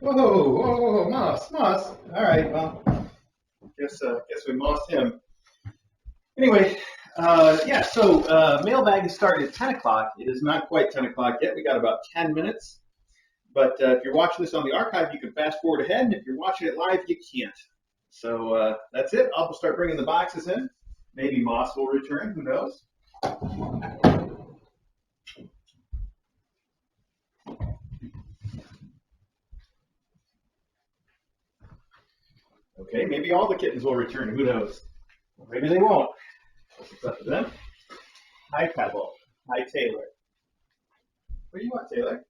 Whoa, whoa, whoa, Moss, Moss. All right, well, guess we lost him. Anyway, yeah, so mailbag is starting at 10 o'clock. It is not quite 10 o'clock yet. We got about 10 minutes. But if you're watching this on the archive, you can fast forward ahead. And if you're watching it live, you can't. So that's it. I'll start bringing the boxes in. Maybe Moss will return. Who knows? Okay, maybe all the kittens will return. Who knows? Maybe they won't. It's up to them. Hi, Pebble. Hi, Taylor. What do you want, Taylor?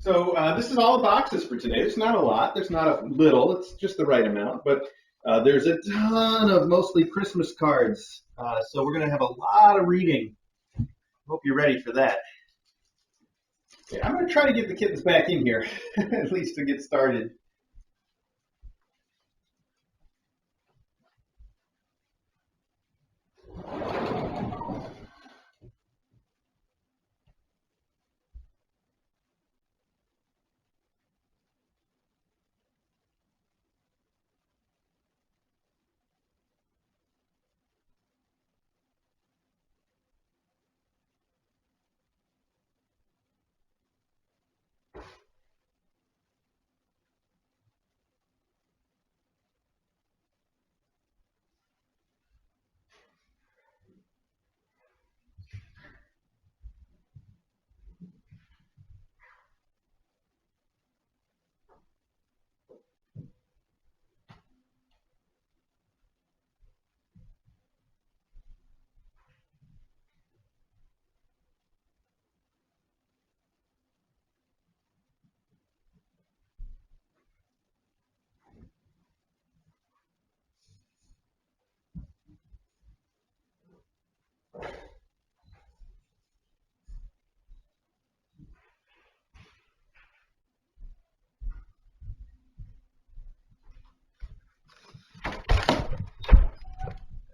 So this is all the boxes for today. There's not a lot. There's not a little. It's just the right amount. But there's a ton of mostly Christmas cards. So we're going to have a lot of reading. Hope you're ready for that. Okay, I'm going to try to get the kittens back in here, at least to get started.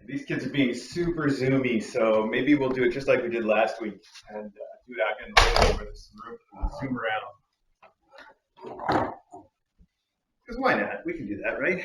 These kids are being super zoomy, so maybe we'll do it just like we did last week and do it out in the living room or zoom around. Because why not? We can do that, right?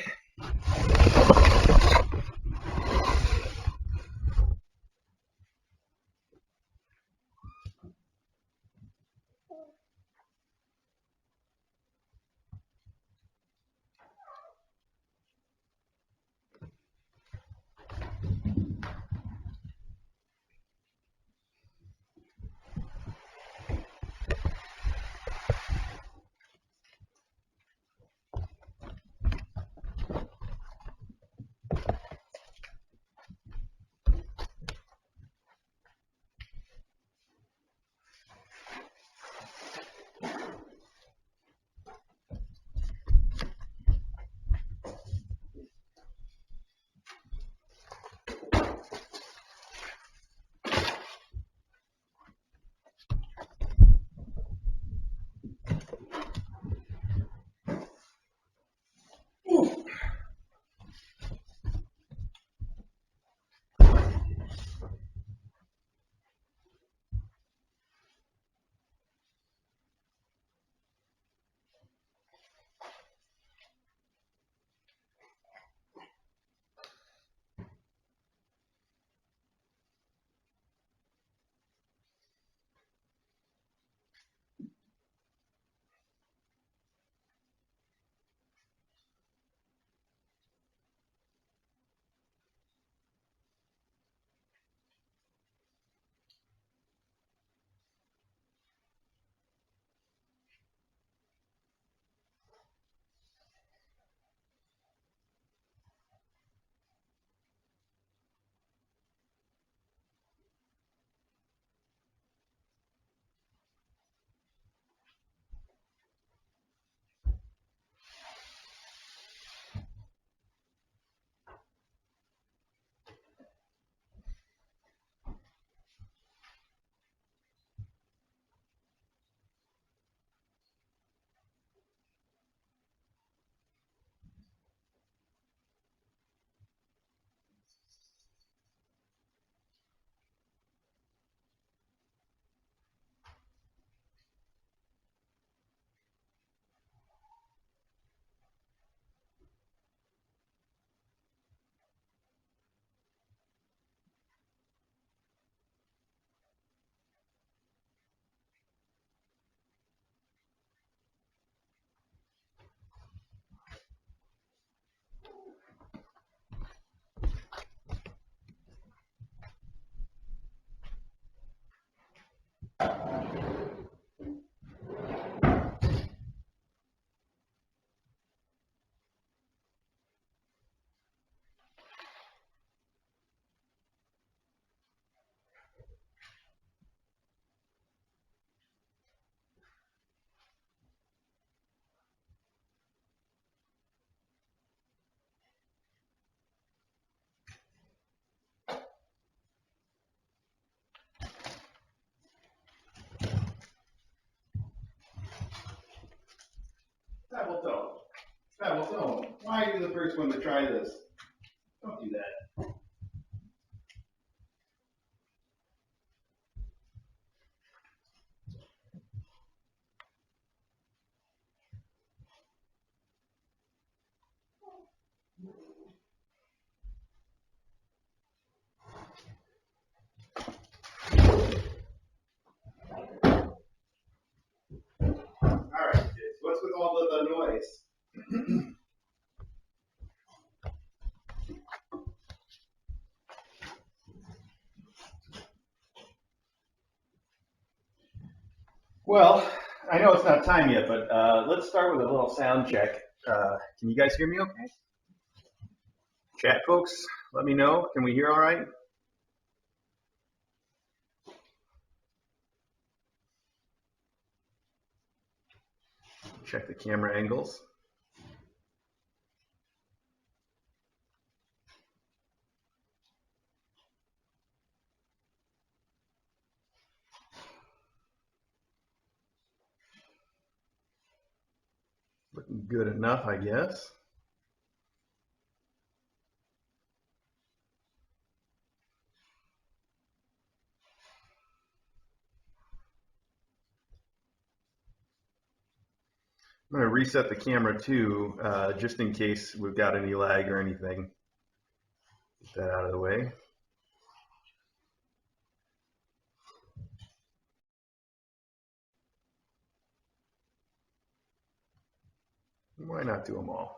Babbles, don't. Babbles, don't. Why are you the first one to try this? Don't do that. All right, kids. What's with all of the noise? Well, I know it's not time yet, but let's start with a little sound check. Can you guys hear me okay? Chat folks, let me know. Can we hear all right? Check the camera angles. Looking good enough, I guess. I'm going to reset the camera too, just in case we've got any lag or anything. Get that out of the way. Why not do them all?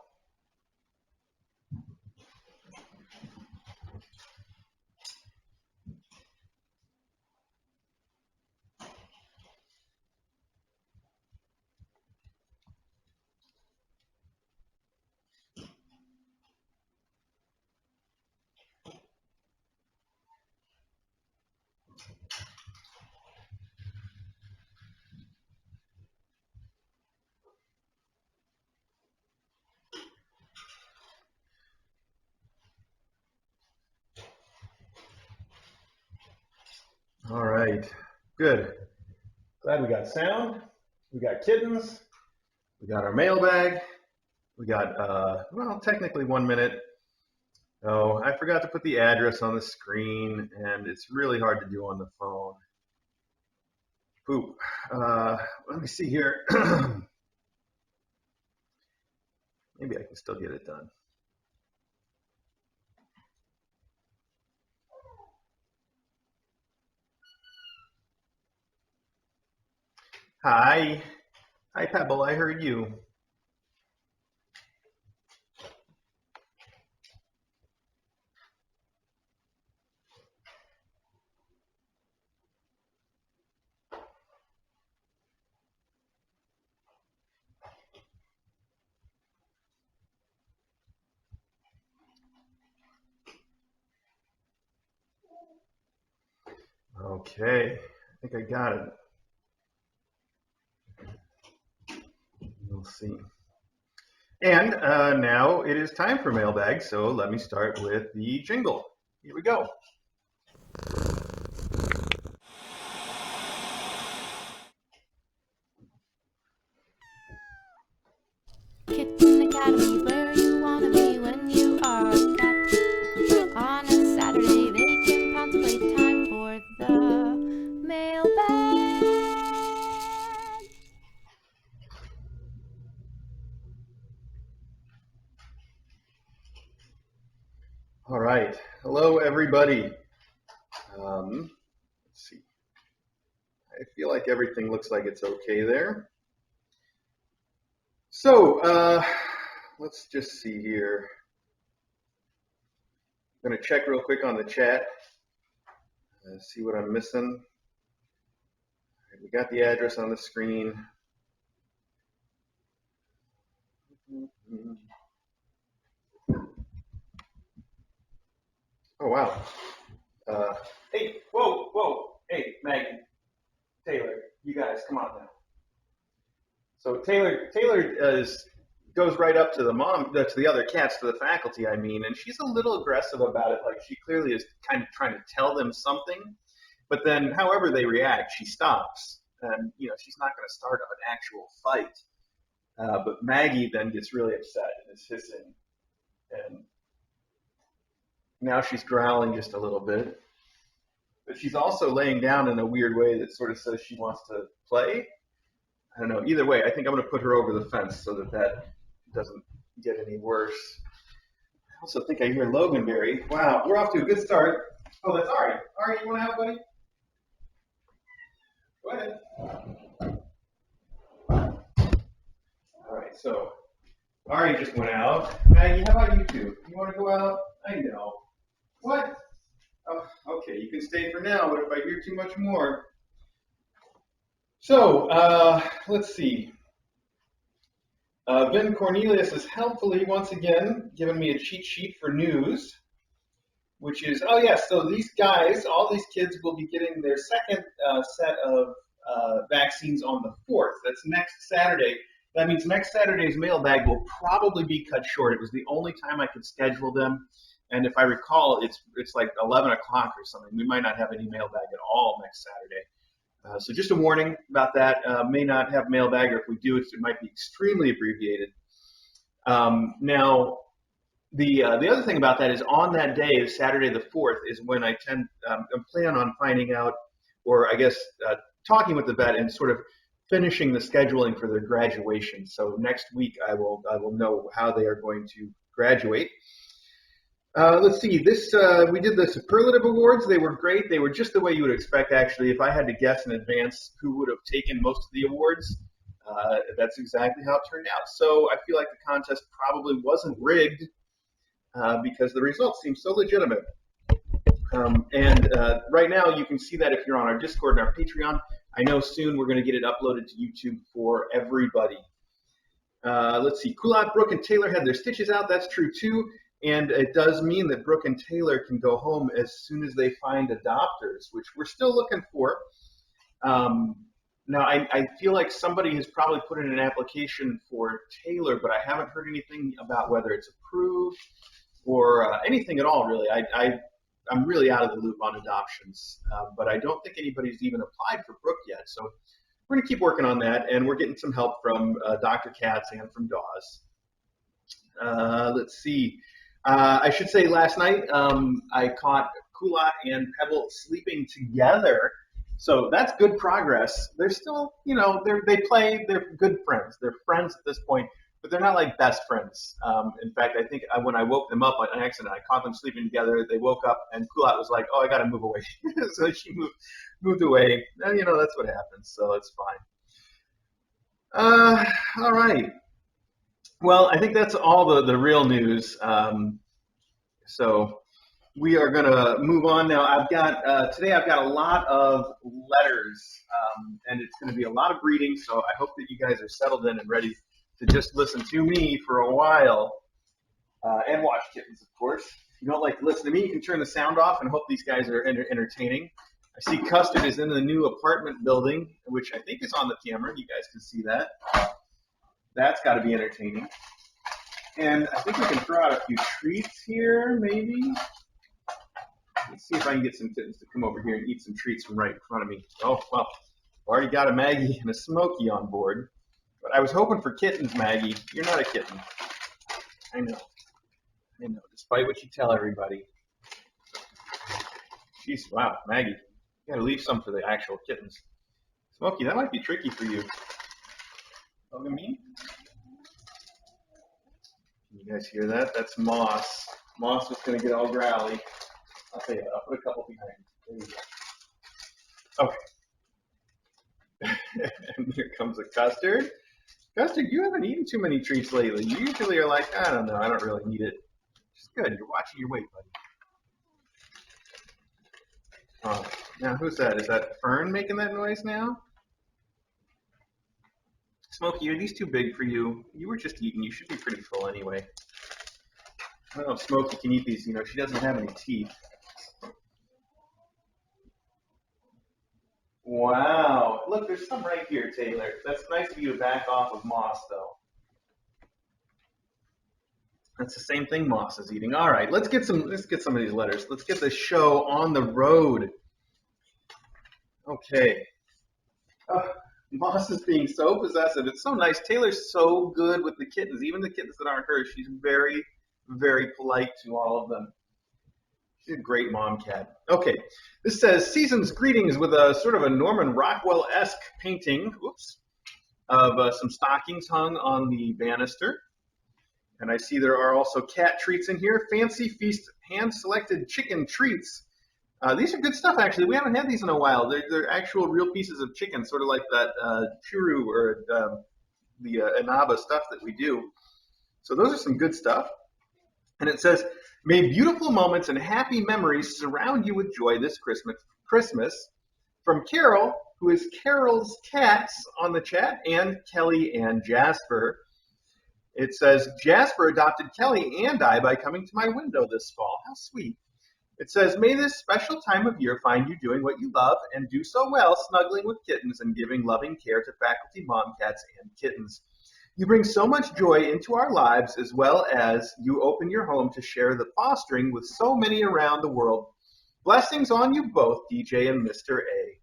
All right, good. Glad we got sound. We got kittens. We got our mailbag. We got, well, technically 1 minute. Oh, I forgot to put the address on the screen, and it's really hard to do on the phone. Poop. Let me see here. Maybe I can still get it done. Hi. Hi, Pebble. I heard you. Okay. I think I got it. We'll see. And now it is time for mailbag, so let me start with the jingle. Here we go. Kitten Academy, where you wanna be when you are a cat. On a Saturday, they can pounce, play time for the mailbag. All right. Hello, everybody. Let's see. I feel like everything looks like it's okay there. So let's just see here. I'm going to check real quick on the chat, see what I'm missing. We got the address on the screen. Oh, wow. Hey, whoa. Hey, Maggie, Taylor, you guys, come on now. So Taylor goes right up to the mom, to the other cats, to the faculty, I mean, and she's a little aggressive about it. Like she clearly is kind of trying to tell them something, but then however they react, she stops. And, you know, she's not going to start an actual fight. But Maggie then gets really upset and is hissing. And now she's growling just a little bit. But she's also laying down in a weird way that sort of says she wants to play. I don't know. Either way, I think I'm going to put her over the fence so that doesn't get any worse. I also think I hear Loganberry. Wow, we're off to a good start. Oh, that's Ari. Ari, you want to have, buddy? Go ahead. All right, so Ari just went out. Maggie, how about you two? You want to go out? I know. What? Oh, okay, you can stay for now, but if I hear too much more. So, let's see. Vin Cornelius has helpfully once again given me a cheat sheet for news, which is, oh yes, so these guys, all these kids will be getting their second set of vaccines on the 4th. That's next Saturday. That means next Saturday's mailbag will probably be cut short. It was the only time I could schedule them. And if I recall, it's like 11 o'clock or something. We might not have any mailbag at all next Saturday. So just a warning about that. May not have mailbag, or if we do, it might be extremely abbreviated. Now, the other thing about that is on that day, Saturday the 4th, is when I plan on finding out, or I guess talking with the vet and sort of finishing the scheduling for their graduation. So next week I will know how they are going to graduate. Let's see, we did the superlative awards. They were great. They were just the way you would expect, actually. If I had to guess in advance who would have taken most of the awards, that's exactly how it turned out. So I feel like the contest probably wasn't rigged because the results seem so legitimate. Right now you can see that if you're on our Discord and our Patreon. I know soon we're going to get it uploaded to YouTube for everybody. Let's see, Kulat, Brooke, and Taylor had their stitches out. That's true too. And it does mean that Brooke and Taylor can go home as soon as they find adopters, which we're still looking for. Now, I feel like somebody has probably put in an application for Taylor, but I haven't heard anything about whether it's approved or anything at all, really. I'm really out of the loop on adoptions, but I don't think anybody's even applied for Brooke yet. So we're going to keep working on that, and we're getting some help from Dr. Katz and from Dawes. Let's see. I should say last night I caught Kulat and Pebble sleeping together, so that's good progress. They're still, they play. They're good friends. They're friends at this point, but they're not like best friends. In fact, I think when I woke them up on accident, I caught them sleeping together. They woke up, and Kulat was like, "Oh, I got to move away," so she moved away. And that's what happens. So it's fine. All right. Well, I think that's all the real news. So we are going to move on now. Today I've got a lot of letters, and it's going to be a lot of reading. So I hope that you guys are settled in and ready to just listen to me for a while and watch Kittens, of course. If you don't like to listen to me, you can turn the sound off and hope these guys are entertaining. I see Custard is in the new apartment building, which I think is on the camera. You guys can see that. That's got to be entertaining. And I think we can throw out a few treats here, maybe. Let's see if I can get some kittens to come over here and eat some treats from right in front of me. Oh, well, I've already got a Maggie and a Smokey on board. But I was hoping for kittens, Maggie. You're not a kitten. I know, despite what you tell everybody. Jeez, wow, Maggie. You gotta leave some for the actual kittens. Smokey, that might be tricky for you. Look at me. Can you guys hear that? That's Moss. Moss was going to get all growly. I'll tell you what, I'll put a couple behind. There you go. Okay. And here comes a Custard. Custard, you haven't eaten too many treats lately. You usually are like, I don't know, I don't really need it. It's good. You're watching your weight, buddy. Oh, now who's that? Is that Fern making that noise now? Smokey, are these too big for you? You were just eating. You should be pretty full anyway. I don't know if Smokey can eat these. She doesn't have any teeth. Wow. Look, there's some right here, Taylor. That's nice of you to back off of Moss, though. That's the same thing Moss is eating. All right, let's get some of these letters. Let's get this show on the road. Okay. Moss is being so possessive. It's so nice. Taylor's so good with the kittens, even the kittens that aren't hers. She's very, very polite to all of them. She's a great mom cat. Okay, this says season's greetings with a sort of a Norman Rockwell-esque painting, of some stockings hung on the banister. And I see there are also cat treats in here. Fancy Feast hand-selected chicken treats. These are good stuff, actually. We haven't had these in a while. They're actual real pieces of chicken, sort of like that churu or the inaba stuff that we do. So those are some good stuff. And it says, may beautiful moments and happy memories surround you with joy this Christmas. From Carol, who is Carol's Cats on the chat, and Kelly and Jasper. It says, Jasper adopted Kelly and I by coming to my window this fall. How sweet. It says, may this special time of year find you doing what you love and do so well, snuggling with kittens and giving loving care to faculty mom cats and kittens. You bring so much joy into our lives as well as you open your home to share the fostering with so many around the world. Blessings on you both, DJ and Mr. A.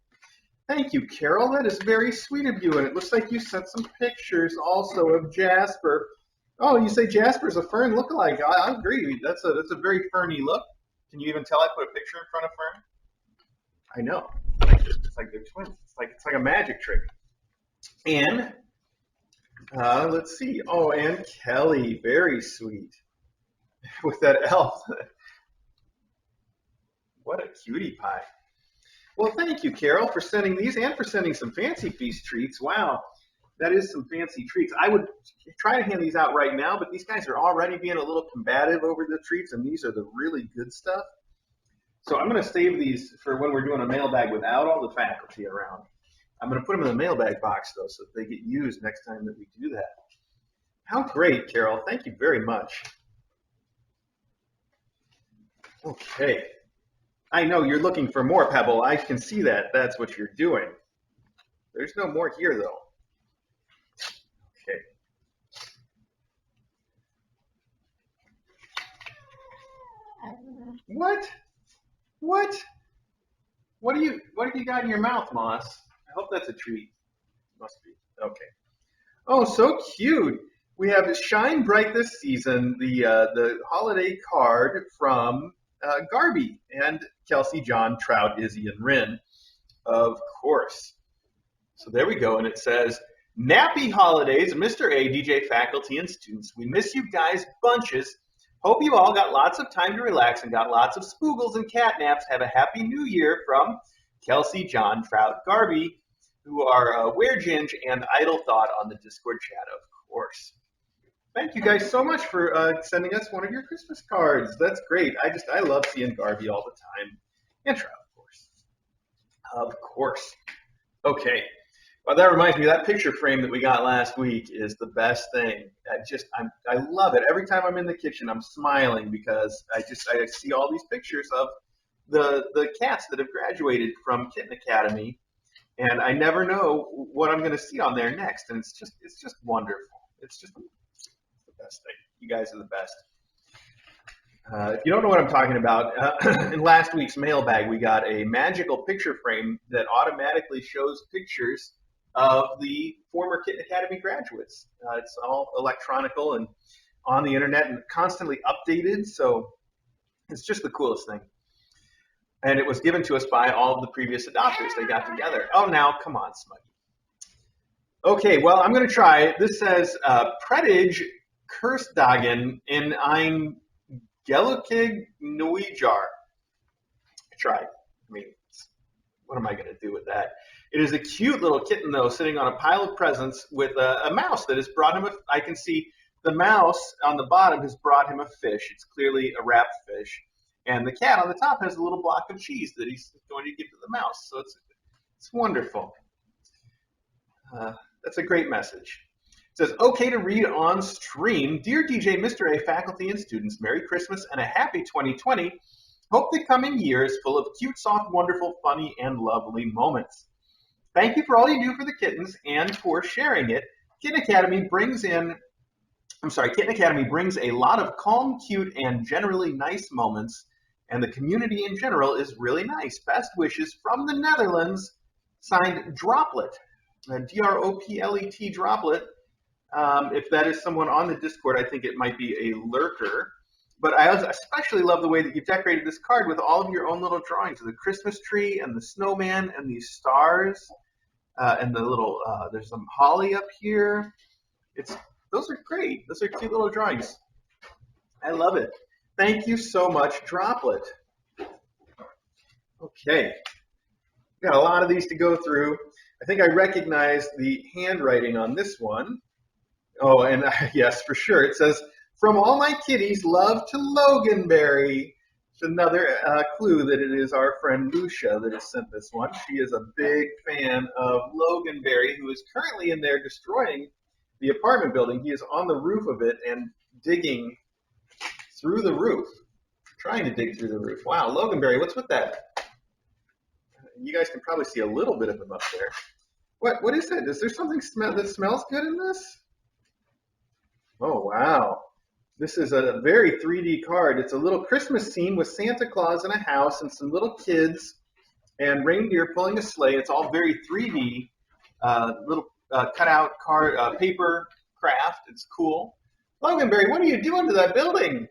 Thank you, Carol. That is very sweet of you. And it looks like you sent some pictures also of Jasper. Oh, you say Jasper's a fern lookalike. I agree. That's a very ferny look. Can you even tell I put a picture in front of Fern? I know. It's like they're twins. It's like a magic trick. And let's see. Oh, and Kelly, very sweet with that elf. What a cutie pie. Well, thank you, Carol, for sending these and for sending some Fancy Feast treats. Wow, that is some fancy treats. I would try to hand these out right now, but these guys are already being a little combative over the treats, and these are the really good stuff. So I'm going to save these for when we're doing a mailbag without all the faculty around. I'm going to put them in the mailbag box, though, so that they get used next time that we do that. How great, Carol. Thank you very much. Okay. I know you're looking for more, Pebble. I can see that. That's what you're doing. There's no more here, though. Okay. What? What? What do you got in your mouth, Moss? I hope that's a treat. Must be. Okay. Oh, so cute. We have Shine Bright this season, the holiday card from Garby and Kelsey, John, Trout, Izzy, and Rin, of course. So there we go, and it says, Nappy holidays, Mr. A, DJ, faculty, and students. We miss you guys bunches. Hope you all got lots of time to relax and got lots of spoogles and cat naps. Have a happy new year from Kelsey, John, Trout, Garby, who are Wereginge and Idle Thought on the Discord chat, of course. Thank you guys so much for sending us one of your Christmas cards. That's great. I love seeing Garby all the time. And Trout, of course. Of course. Okay. Well, that reminds me, that picture frame that we got last week is the best thing. I love it. Every time I'm in the kitchen, I'm smiling because I see all these pictures of the cats that have graduated from Kitten Academy, and I never know what I'm going to see on there next. And it's just wonderful. It's the best thing. You guys are the best. If you don't know what I'm talking about, in last week's mailbag, we got a magical picture frame that automatically shows pictures of the former Kitten Academy graduates. It's all electronical and on the internet and constantly updated, so it's just the coolest thing. And it was given to us by all of the previous adopters. They got together. Oh, now, come on, Smuggy. Okay, well, I'm going to try. This says, Predige Kurstdagen in ein Gelukig Nuijar. Tried. I mean, what am I going to do with that? It is a cute little kitten, though, sitting on a pile of presents with a mouse that has brought him I can see the mouse on the bottom has brought him a fish. It's clearly a wrapped fish. And the cat on the top has a little block of cheese that he's going to give to the mouse. So it's wonderful. That's a great message. It says, okay to read on stream. Dear DJ, Mr. A, faculty, and students, Merry Christmas and a happy 2020. Hope the coming year is full of cute, soft, wonderful, funny, and lovely moments. Thank you for all you do for the kittens and for sharing it. Kitten Academy brings a lot of calm, cute, and generally nice moments, and the community in general is really nice. Best wishes from the Netherlands, signed Droplet. Droplet, Droplet. If that is someone on the Discord, I think it might be a lurker. But I especially love the way that you decorated this card with all of your own little drawings of the Christmas tree and the snowman and these stars and the little, there's some holly up here. Those are great. Those are cute little drawings. I love it. Thank you so much, Droplet. Okay. Got a lot of these to go through. I think I recognize the handwriting on this one. Oh, and yes, for sure. It says, "From all my kitties, love to Loganberry." It's another clue that it is our friend Lucia that has sent this one. She is a big fan of Loganberry, who is currently in there destroying the apartment building. He is on the roof of it and digging through the roof, trying to dig through the roof. Wow, Loganberry, what's with that? You guys can probably see a little bit of him up there. What is it? Is there something that smells good in this? Oh, wow. This is a very 3D card. It's a little Christmas scene with Santa Claus in a house and some little kids and reindeer pulling a sleigh. It's all very 3D, little cutout card, paper craft. It's cool. Loganberry, what are you doing to that building?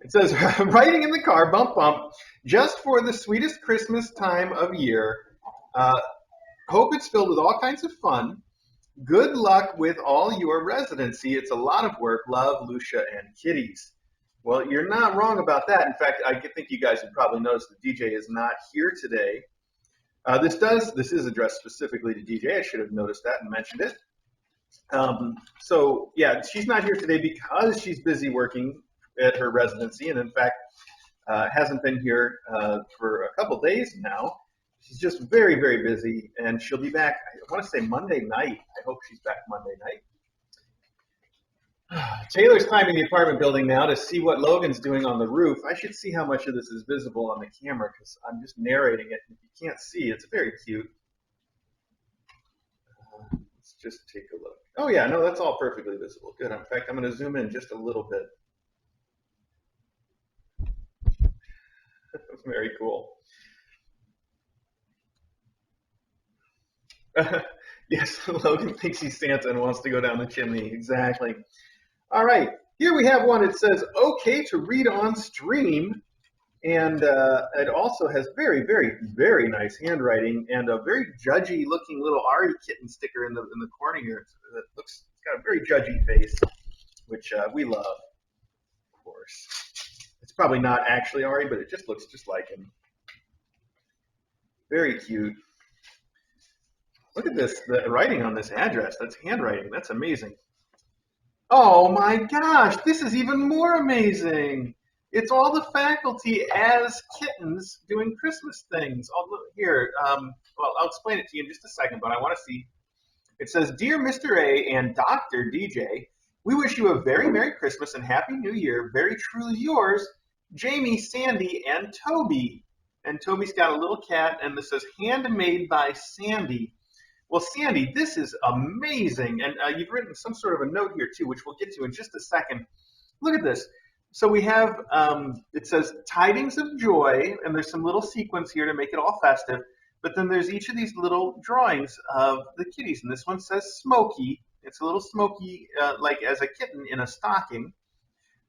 It says, writing in the car, bump, bump, just for the sweetest Christmas time of year. Hope it's filled with all kinds of fun. Good luck with all your residency. It's a lot of work. Love, Lucia and Kitties. Well, you're not wrong about that. In fact, I think you guys have probably noticed that DJ is not here today. This is addressed specifically to DJ. I should have noticed that and mentioned it. So, yeah, she's not here today because she's busy working at her residency, and in fact, hasn't been here for a couple days now. She's just very, very busy, and she'll be back, I want to say Monday night. I hope she's back Monday night. Taylor's climbing the apartment building now to see what Logan's doing on the roof. I should see how much of this is visible on the camera because I'm just narrating it. If you can't see, it's very cute. Let's just take a look. Oh, yeah, no, that's all perfectly visible. Good. In fact, I'm going to zoom in just a little bit. That's very cool. Yes, Logan thinks he's Santa and wants to go down the chimney. Exactly. All right, here we have one. It says, okay to read on stream. And it also has very, very, very nice handwriting and a very judgy looking little Ari kitten sticker in the corner here. It's got a very judgy face, which we love, of course. It's probably not actually Ari, but it just looks just like him. Very cute. Look at this, the writing on this address. That's handwriting. That's amazing. Oh my gosh, this is even more amazing. It's all the faculty as kittens doing Christmas things. Here, well, I'll explain it to you in just a second, but I want to see. It says, Dear Mr. A and Dr. DJ, we wish you a very Merry Christmas and Happy New Year. Very truly yours, Jamie, Sandy, and Toby. And Toby's got a little cat, and this says, handmade by Sandy. Well, Sandy, this is amazing. And you've written some sort of a note here, too, which we'll get to in just a second. Look at this. So we have, it says, tidings of joy, and there's some little sequins here to make it all festive. But then there's each of these little drawings of the kitties. And this one says Smokey. It's a little Smokey, like as a kitten in a stocking.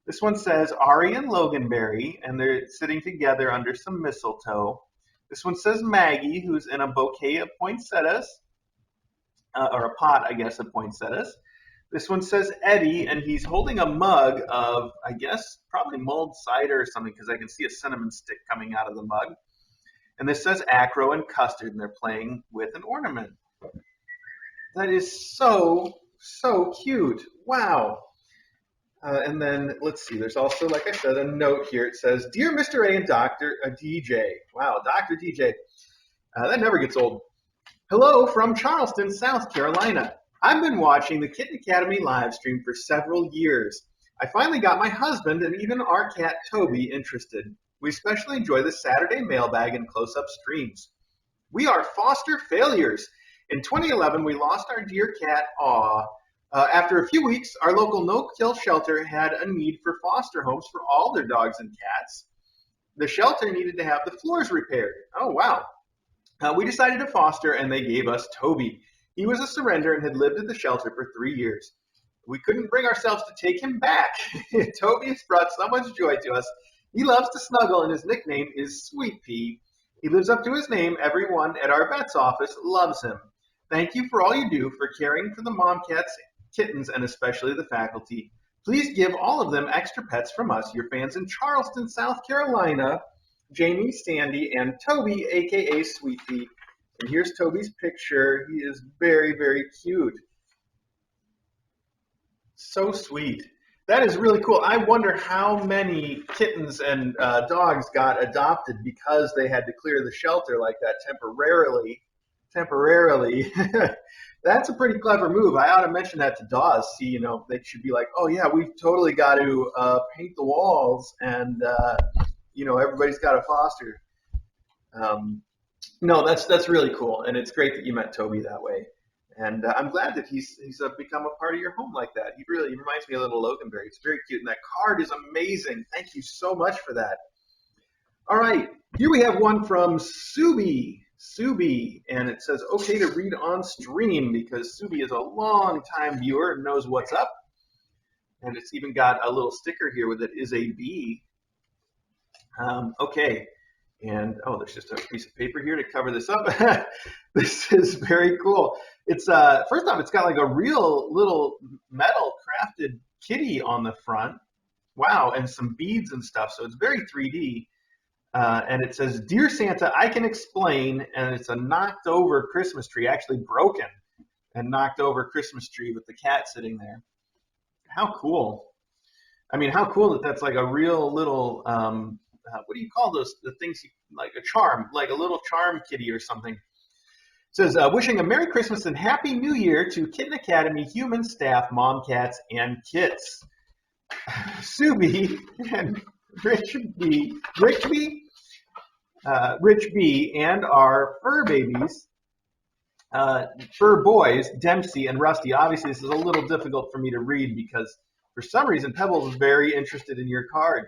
This one says Ari and Loganberry, and they're sitting together under some mistletoe. This one says Maggie, who's in a bouquet of poinsettias. Or a pot, I guess, of poinsettias. This one says Eddie, and he's holding a mug of, I guess, probably mulled cider or something, because I can see a cinnamon stick coming out of the mug. And this says Acro and Custard, and they're playing with an ornament. That is so, so cute. Wow. And then, let's see, there's also, like I said, a note here. It says, Dear Mr. A and Dr. DJ. Wow, Dr. DJ. That never gets old. Hello from Charleston, South Carolina. I've been watching the Kitten Academy live stream for several years. I finally got my husband and even our cat Toby interested. We especially enjoy the Saturday mailbag and close-up streams. We are foster failures. In 2011, we lost our dear cat, Aw. After a few weeks, our local no-kill shelter had a need for foster homes for all their dogs and cats. The shelter needed to have the floors repaired. Oh, wow. We decided to foster, and they gave us Toby. He was a surrender and had lived at the shelter for 3 years. We couldn't bring ourselves to take him back. Toby has brought so much joy to us. He loves to snuggle, and his nickname is Sweet Pea. He lives up to his name. Everyone at our vet's office loves him. Thank you for all you do for caring for the mom cats, kittens, and especially the faculty. Please give all of them extra pets from us, your fans in Charleston, South Carolina, Jamie, Sandy, and Toby, a.k.a. Sweet Pea. And here's Toby's picture. He is very, very cute. So sweet. That is really cool. I wonder how many kittens and dogs got adopted because they had to clear the shelter like that temporarily. That's a pretty clever move. I ought to mention that to Dawes. See, they should be like, oh yeah, we've totally got to paint the walls, and everybody's got to foster. No, that's really cool, and it's great that you met Toby that way. And I'm glad that he's become a part of your home like that. He reminds me of little Loganberry. It's very cute, and that card is amazing. Thank you so much for that. All right, here we have one from Subi, and it says, okay to read on stream, because Subi is a long-time viewer and knows what's up. And it's even got a little sticker here with it is a bee. Okay. And, there's just a piece of paper here to cover this up. This is very cool. It's first off, it's got like a real little metal crafted kitty on the front. Wow, and some beads and stuff. So it's very 3D. And it says, Dear Santa, I can explain. And it's a knocked over Christmas tree, actually broken and knocked over Christmas tree with the cat sitting there. How cool. I mean, how cool that that's like a real little, what do you call those, the things, like a charm, like a little charm kitty or something. It says, wishing a Merry Christmas and Happy New Year to Kitten Academy human staff, mom cats, and kits. Subi and Rich B, and our fur babies, fur boys, Dempsey and Rusty. Obviously, this is a little difficult for me to read because for some reason Pebbles is very interested in your card.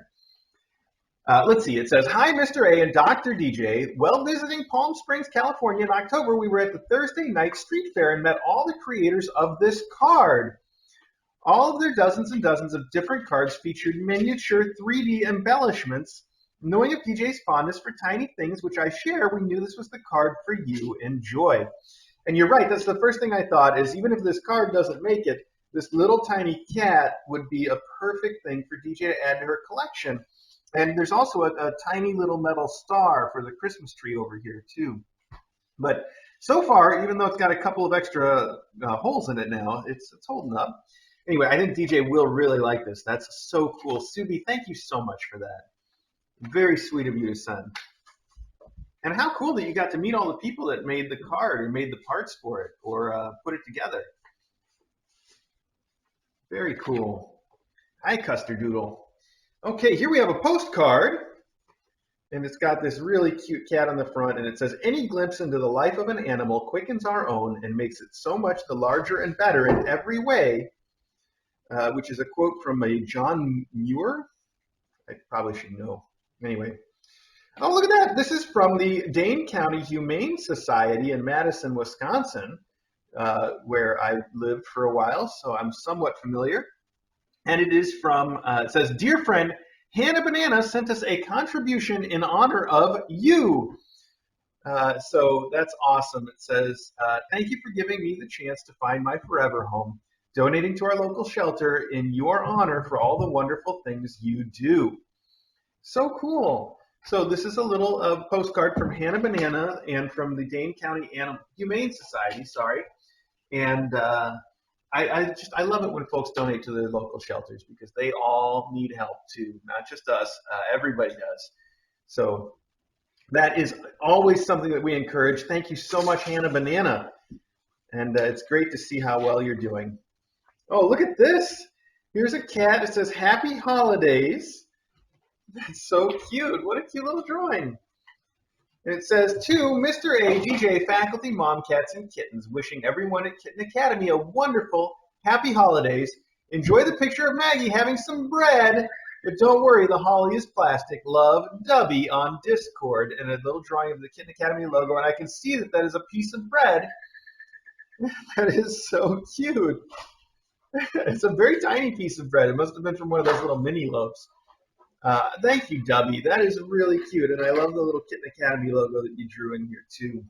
Let's see. It says, hi, Mr. A and Dr. DJ. While visiting Palm Springs, California in October, we were at the Thursday night street fair and met all the creators of this card. All of their dozens and dozens of different cards featured miniature 3D embellishments. Knowing of DJ's fondness for tiny things, which I share, we knew this was the card for you. Enjoy. And you're right. That's the first thing I thought is even if this card doesn't make it, this little tiny cat would be a perfect thing for DJ to add to her collection. And there's also a tiny little metal star for the Christmas tree over here, too. But so far, even though it's got a couple of extra holes in it now, it's holding up. Anyway, I think DJ will really like this. That's so cool. Subi, thank you so much for that. Very sweet of you to send. And how cool that you got to meet all the people that made the card or made the parts for it or put it together. Very cool. Hi, Custard Doodle. Okay, here we have a postcard, and it's got this really cute cat on the front, and it says, any glimpse into the life of an animal quickens our own and makes it so much the larger and better in every way, which is a quote from a John Muir. I probably should know. Anyway. Oh, look at that. This is from the Dane County Humane Society in Madison, Wisconsin, where I lived for a while, so I'm somewhat familiar. And it is from, it says, Dear friend, Hannah Banana sent us a contribution in honor of you. So that's awesome. It says, thank you for giving me the chance to find my forever home, donating to our local shelter in your honor for all the wonderful things you do. So cool. So this is a little postcard from Hannah Banana and from the Dane County Humane Society, And I love it when folks donate to their local shelters because they all need help too, not just us. Everybody does. So that is always something that we encourage. Thank you so much, Hannah Banana. And it's great to see how well you're doing. Oh, look at this. Here's a cat. It says, Happy Holidays. That's so cute. What a cute little drawing. And it says, to Mr. A, DJ, faculty, mom, cats, and kittens, wishing everyone at Kitten Academy a wonderful, happy holidays. Enjoy the picture of Maggie having some bread. But don't worry, the holly is plastic. Love, Dubby on Discord, and a little drawing of the Kitten Academy logo. And I can see that that is a piece of bread. That is so cute. It's a very tiny piece of bread. It must have been from one of those little mini loaves. Thank you, Dubby. That is really cute, and I love the little Kitten Academy logo that you drew in here, too.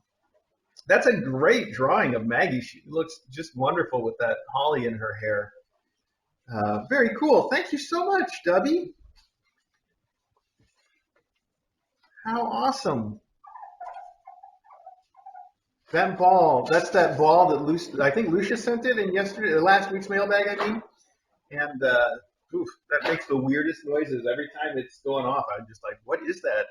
That's a great drawing of Maggie. She looks just wonderful with that holly in her hair. Very cool. Thank you so much, Dubby. How awesome. That ball, that's that ball that I think Lucia sent it in yesterday, or last week's mailbag, I mean. And oof, that makes the weirdest noises every time it's going off. I'm just like, what is that?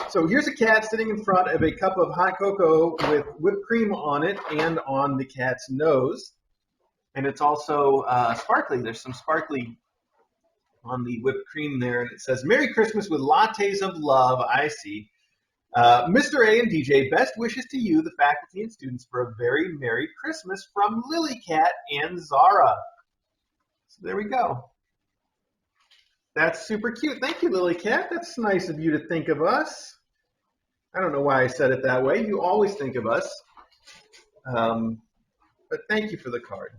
So here's a cat sitting in front of a cup of hot cocoa with whipped cream on it and on the cat's nose. And it's also sparkly. There's some sparkly on the whipped cream there. And it says, Merry Christmas with lattes of love. I see. Mr. A and DJ, best wishes to you, the faculty and students, for a very Merry Christmas from Lily Cat and Zara. So there we go. That's super cute. Thank you, Lily Cat. That's nice of you to think of us. I don't know why I said it that way. You always think of us. But thank you for the card.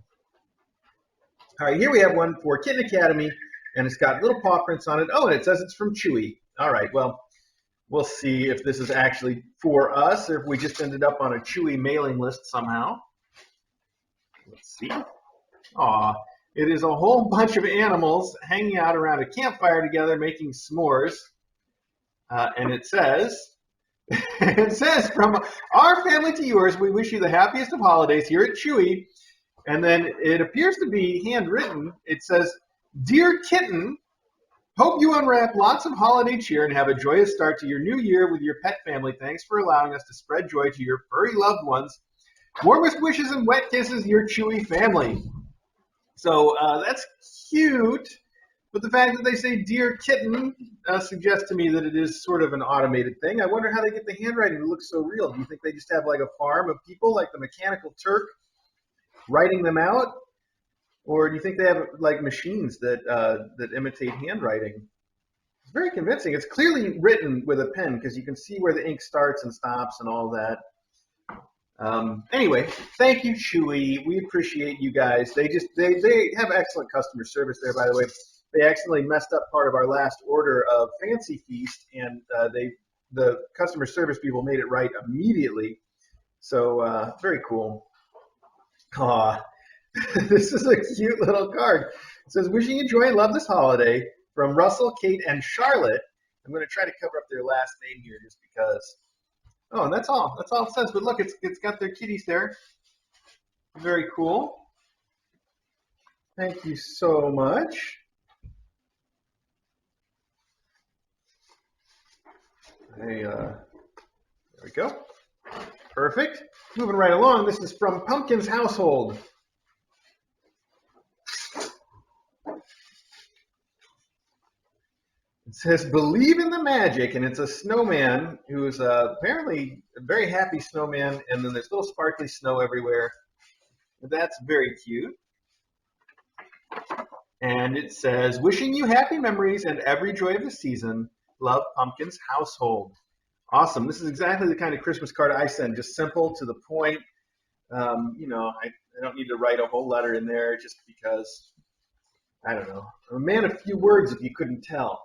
All right, here we have one for Kitten Academy, and it's got little paw prints on it. Oh, and it says it's from Chewy. All right, well, we'll see if this is actually for us or if we just ended up on a Chewy mailing list somehow. Let's see. Aw, it is a whole bunch of animals hanging out around a campfire together making s'mores. And it says, from our family to yours, we wish you the happiest of holidays here at Chewy. And then it appears to be handwritten. It says, Dear Kitten, hope you unwrap lots of holiday cheer and have a joyous start to your new year with your pet family. Thanks for allowing us to spread joy to your furry loved ones. Warmest wishes and wet kisses, your Chewy family. So that's cute. But the fact that they say Dear Kitten suggests to me that it is sort of an automated thing. I wonder how they get the handwriting to look so real. Do you think they just have like a farm of people like the Mechanical Turk writing them out? Or do you think they have like machines that imitate handwriting? It's very convincing. It's clearly written with a pen because you can see where the ink starts and stops and all that. Anyway, thank you, Chewy. We appreciate you guys. They have excellent customer service there, by the way. They accidentally messed up part of our last order of Fancy Feast, and the customer service people made it right immediately. So very cool. Aw, this is a cute little card. It says, wishing you joy and love this holiday from Russell, Kate, and Charlotte. I'm going to try to cover up their last name here just because. Oh, and that's all. That's all it says. But look, it's got their kitties there. Very cool. Thank you so much. There we go. Perfect. Moving right along, this is from Pumpkin's household. It says, believe in the magic, and it's a snowman who's apparently a very happy snowman, and then there's little sparkly snow everywhere. That's very cute. And it says, wishing you happy memories and every joy of the season. Love, Pumpkin's household. Awesome. This is exactly the kind of Christmas card I send, just simple, to the point. You know, I don't need to write a whole letter in there just because, I don't know. I'm a man of few words if you couldn't tell.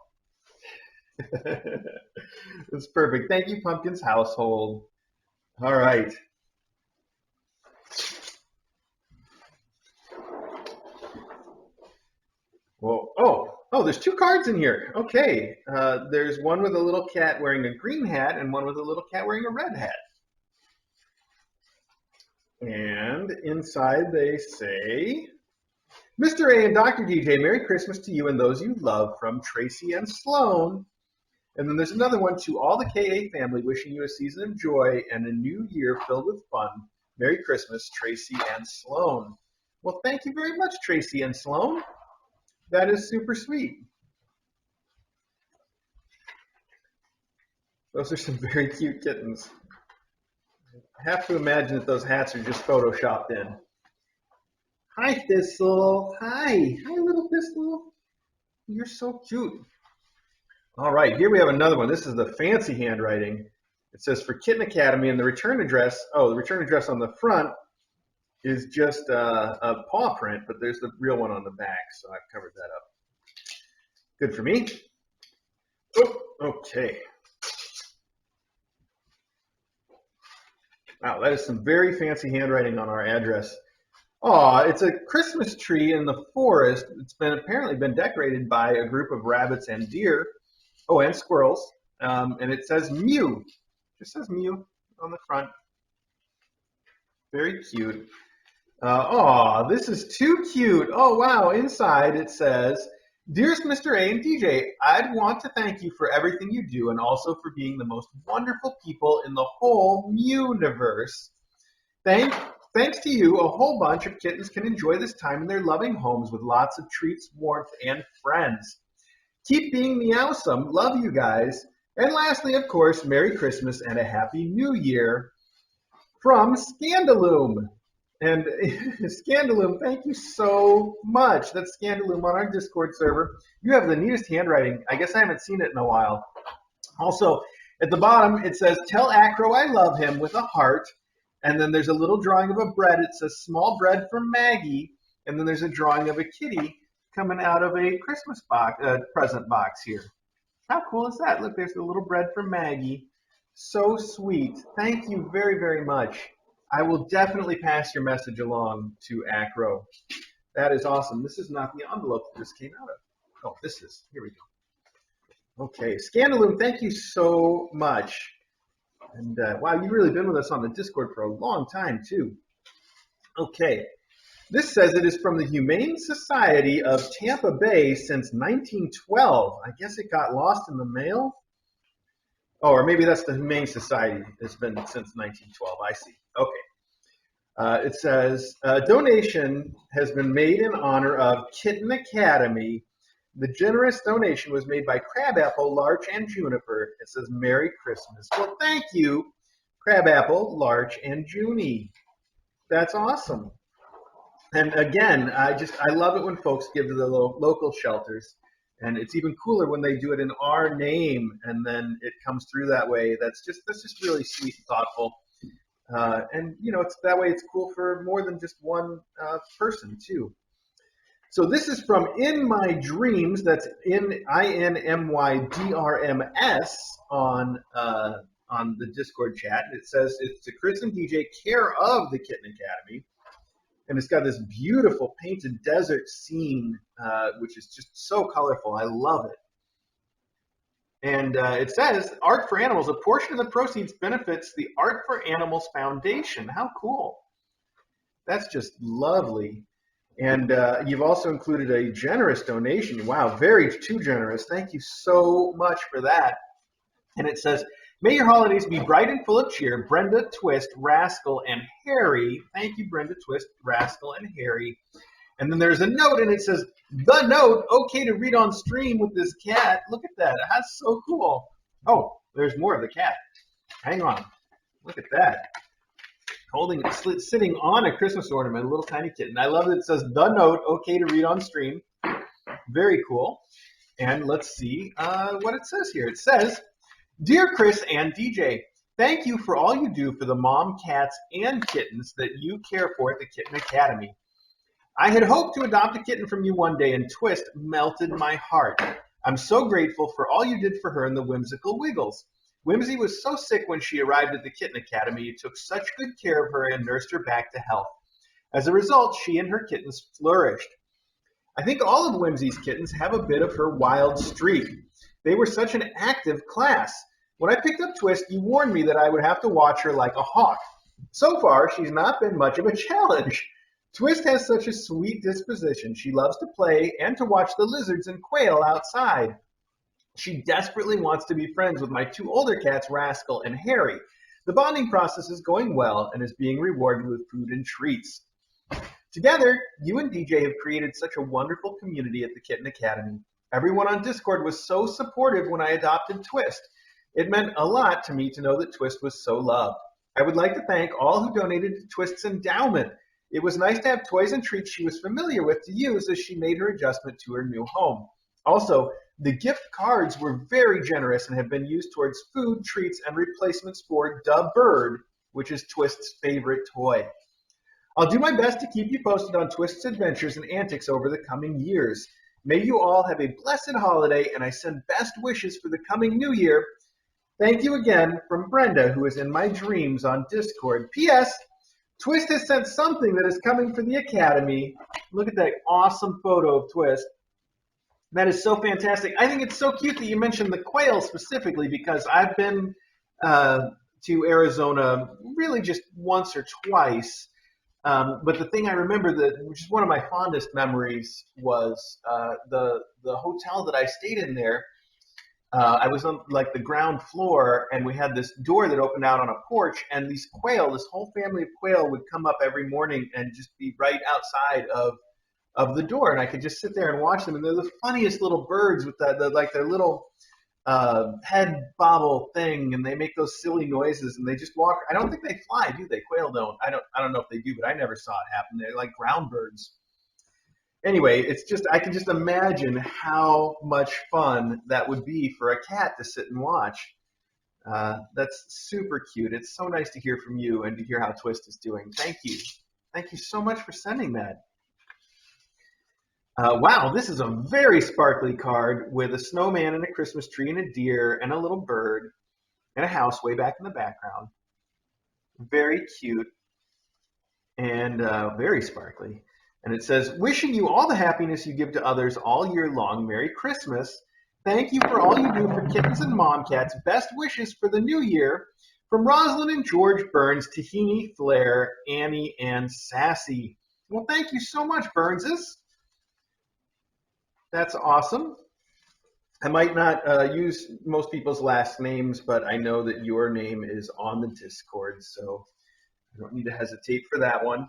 That's perfect. Thank you, Pumpkin's household. All right. Well, oh, there's two cards in here. Okay. There's one with a little cat wearing a green hat and one with a little cat wearing a red hat. And inside they say, Mr. A and Dr. DJ, Merry Christmas to you and those you love from Tracy and Sloan. And then there's another one, to all the KA family, wishing you a season of joy and a new year filled with fun. Merry Christmas, Tracy and Sloan. Well, thank you very much, Tracy and Sloan. That is super sweet. Those are some very cute kittens. I have to imagine that those hats are just photoshopped in. Hi, Thistle. Hi. Hi, little Thistle. You're so cute. All right, here we have another one. This is the fancy handwriting. It says for Kitten Academy, and the return address. Oh, the return address on the front is just a paw print, but there's the real one on the back, so I've covered that up. Good for me. Oh, okay. Wow, that is some very fancy handwriting on our address. Oh, it's a Christmas tree in the forest. It's been apparently been decorated by a group of rabbits and deer. Oh, and squirrels. And it says Mew. It just says Mew on the front. Very cute. Oh, this is too cute. Oh, wow. Inside it says, Dearest Mr. A and DJ, I'd want to thank you for everything you do and also for being the most wonderful people in the whole Mew-niverse. Thanks to you, a whole bunch of kittens can enjoy this time in their loving homes with lots of treats, warmth, and friends. Keep being meowsome. Love you guys. And lastly, of course, Merry Christmas and a Happy New Year from Scandaloom. And Scandaloom, thank you so much. That's Scandaloom on our Discord server. You have the neatest handwriting. I guess I haven't seen it in a while. Also, at the bottom, it says, Tell Acro I love him with a heart. And then there's a little drawing of a bread. It says, Small bread for Maggie. And then there's a drawing of a kitty coming out of a Christmas box, present box here. How cool is that? Look, there's the little bread for Maggie. So sweet. Thank you very, very much. I will definitely pass your message along to Acro. That is awesome. This is not the envelope that this came out of. Oh, this is. Here we go. Okay, Scandaloom, thank you so much. And wow, you've really been with us on the Discord for a long time, too. Okay, this says it is from the Humane Society of Tampa Bay since 1912. I guess it got lost in the mail. Oh, or maybe that's the Humane Society. It's been since 1912. I see. Okay. It says, a donation has been made in honor of Kitten Academy. The generous donation was made by Crabapple, Larch, and Juniper. It says, Merry Christmas. Well, thank you, Crabapple, Larch, and Junie. That's awesome. And again, I love it when folks give to the local shelters. And it's even cooler when they do it in our name, and then it comes through that way. That's just really sweet and thoughtful. And you know, it's that way. It's cool for more than just one person too. So this is from In My Dreams. That's INMYDRMS on the Discord chat. It says it's to Chris and DJ, care of the Kitten Academy. And it's got this beautiful painted desert scene, which is just so colorful. I love it. And it says, Art for Animals, a portion of the proceeds benefits the Art for Animals Foundation. How cool. That's just lovely. And you've also included a generous donation. Wow, too generous. Thank you so much for that. And it says, May your holidays be bright and full of cheer, Brenda, Twist, Rascal, and Harry. Thank you, Brenda, Twist, Rascal, and Harry. And then there's a note, and it says, The note, okay to read on stream with this cat. Look at that. That's so cool. Oh, there's more of the cat. Hang on. Look at that. Sitting on a Christmas ornament, a little tiny kitten. I love that it says, The note, okay to read on stream. Very cool. And let's see what it says here. It says, Dear Chris and DJ, thank you for all you do for the mom cats and kittens that you care for at the Kitten Academy. I had hoped to adopt a kitten from you one day, and Twist melted my heart. I'm so grateful for all you did for her in the Whimsical Wiggles. Whimsy was so sick when she arrived at the Kitten Academy. You took such good care of her and nursed her back to health. As a result, she and her kittens flourished. I think all of Whimsy's kittens have a bit of her wild streak. They were such an active class. When I picked up Twist, you warned me that I would have to watch her like a hawk. So far, she's not been much of a challenge. Twist has such a sweet disposition. She loves to play and to watch the lizards and quail outside. She desperately wants to be friends with my two older cats, Rascal and Harry. The bonding process is going well and is being rewarded with food and treats. Together, you and DJ have created such a wonderful community at the Kitten Academy. Everyone on Discord was so supportive when I adopted Twist. It meant a lot to me to know that Twist was so loved. I would like to thank all who donated to Twist's endowment. It was nice to have toys and treats she was familiar with to use as she made her adjustment to her new home. Also, the gift cards were very generous and have been used towards food, treats, and replacements for the bird, which is Twist's favorite toy. I'll do my best to keep you posted on Twist's adventures and antics over the coming years. May you all have a blessed holiday, and I send best wishes for the coming new year. Thank you again from Brenda, who is in my dreams on Discord. P.S. Twist has sent something that is coming for the Academy. Look at that awesome photo of Twist. That is so fantastic. I think it's so cute that you mentioned the quail specifically because I've been to Arizona really just once or twice. But the thing I remember which is one of my fondest memories, was the hotel that I stayed in there. I was on like the ground floor, and we had this door that opened out on a porch, and this whole family of quail would come up every morning and just be right outside of the door, and I could just sit there and watch them. And they're the funniest little birds with like their little head bobble thing, and they make those silly noises, and they just walk. I don't think they fly, do they? Quail don't. I don't know if they do, but I never saw it happen. They're like ground birds. Anyway, I can just imagine how much fun that would be for a cat to sit and watch. That's super cute. It's so nice to hear from you and to hear how Twist is doing. Thank you. Thank you so much for sending that. Wow, this is a very sparkly card with a snowman and a Christmas tree and a deer and a little bird and a house way back in the background. Very cute and very sparkly. And it says, wishing you all the happiness you give to others all year long. Merry Christmas. Thank you for all you do for kittens and mom cats. Best wishes for the new year. From Rosalind and George Burns, Tahini, Flair, Annie, and Sassy. Well, thank you so much, Burnses. That's awesome. I might not use most people's last names, but I know that your name is on the Discord, so I don't need to hesitate for that one.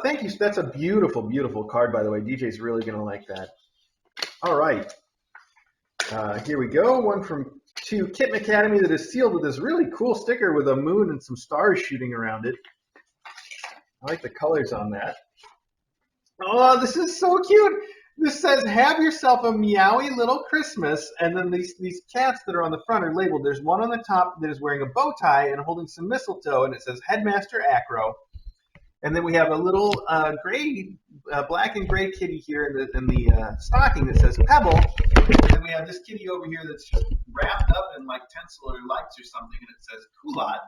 Thank you. That's a beautiful, beautiful card, by the way. DJ's really going to like that. All right. Here we go. One from Kitten Academy that is sealed with this really cool sticker with a moon and some stars shooting around it. I like the colors on that. Oh, this is so cute. This says, have yourself a meowy little Christmas. And then these cats that are on the front are labeled. There's one on the top that is wearing a bow tie and holding some mistletoe, and it says Headmaster Acro. And then we have a little black and gray kitty here in the stocking that says Pebble. And then we have this kitty over here that's just wrapped up in like tinsel or lights or something, and it says Culotte.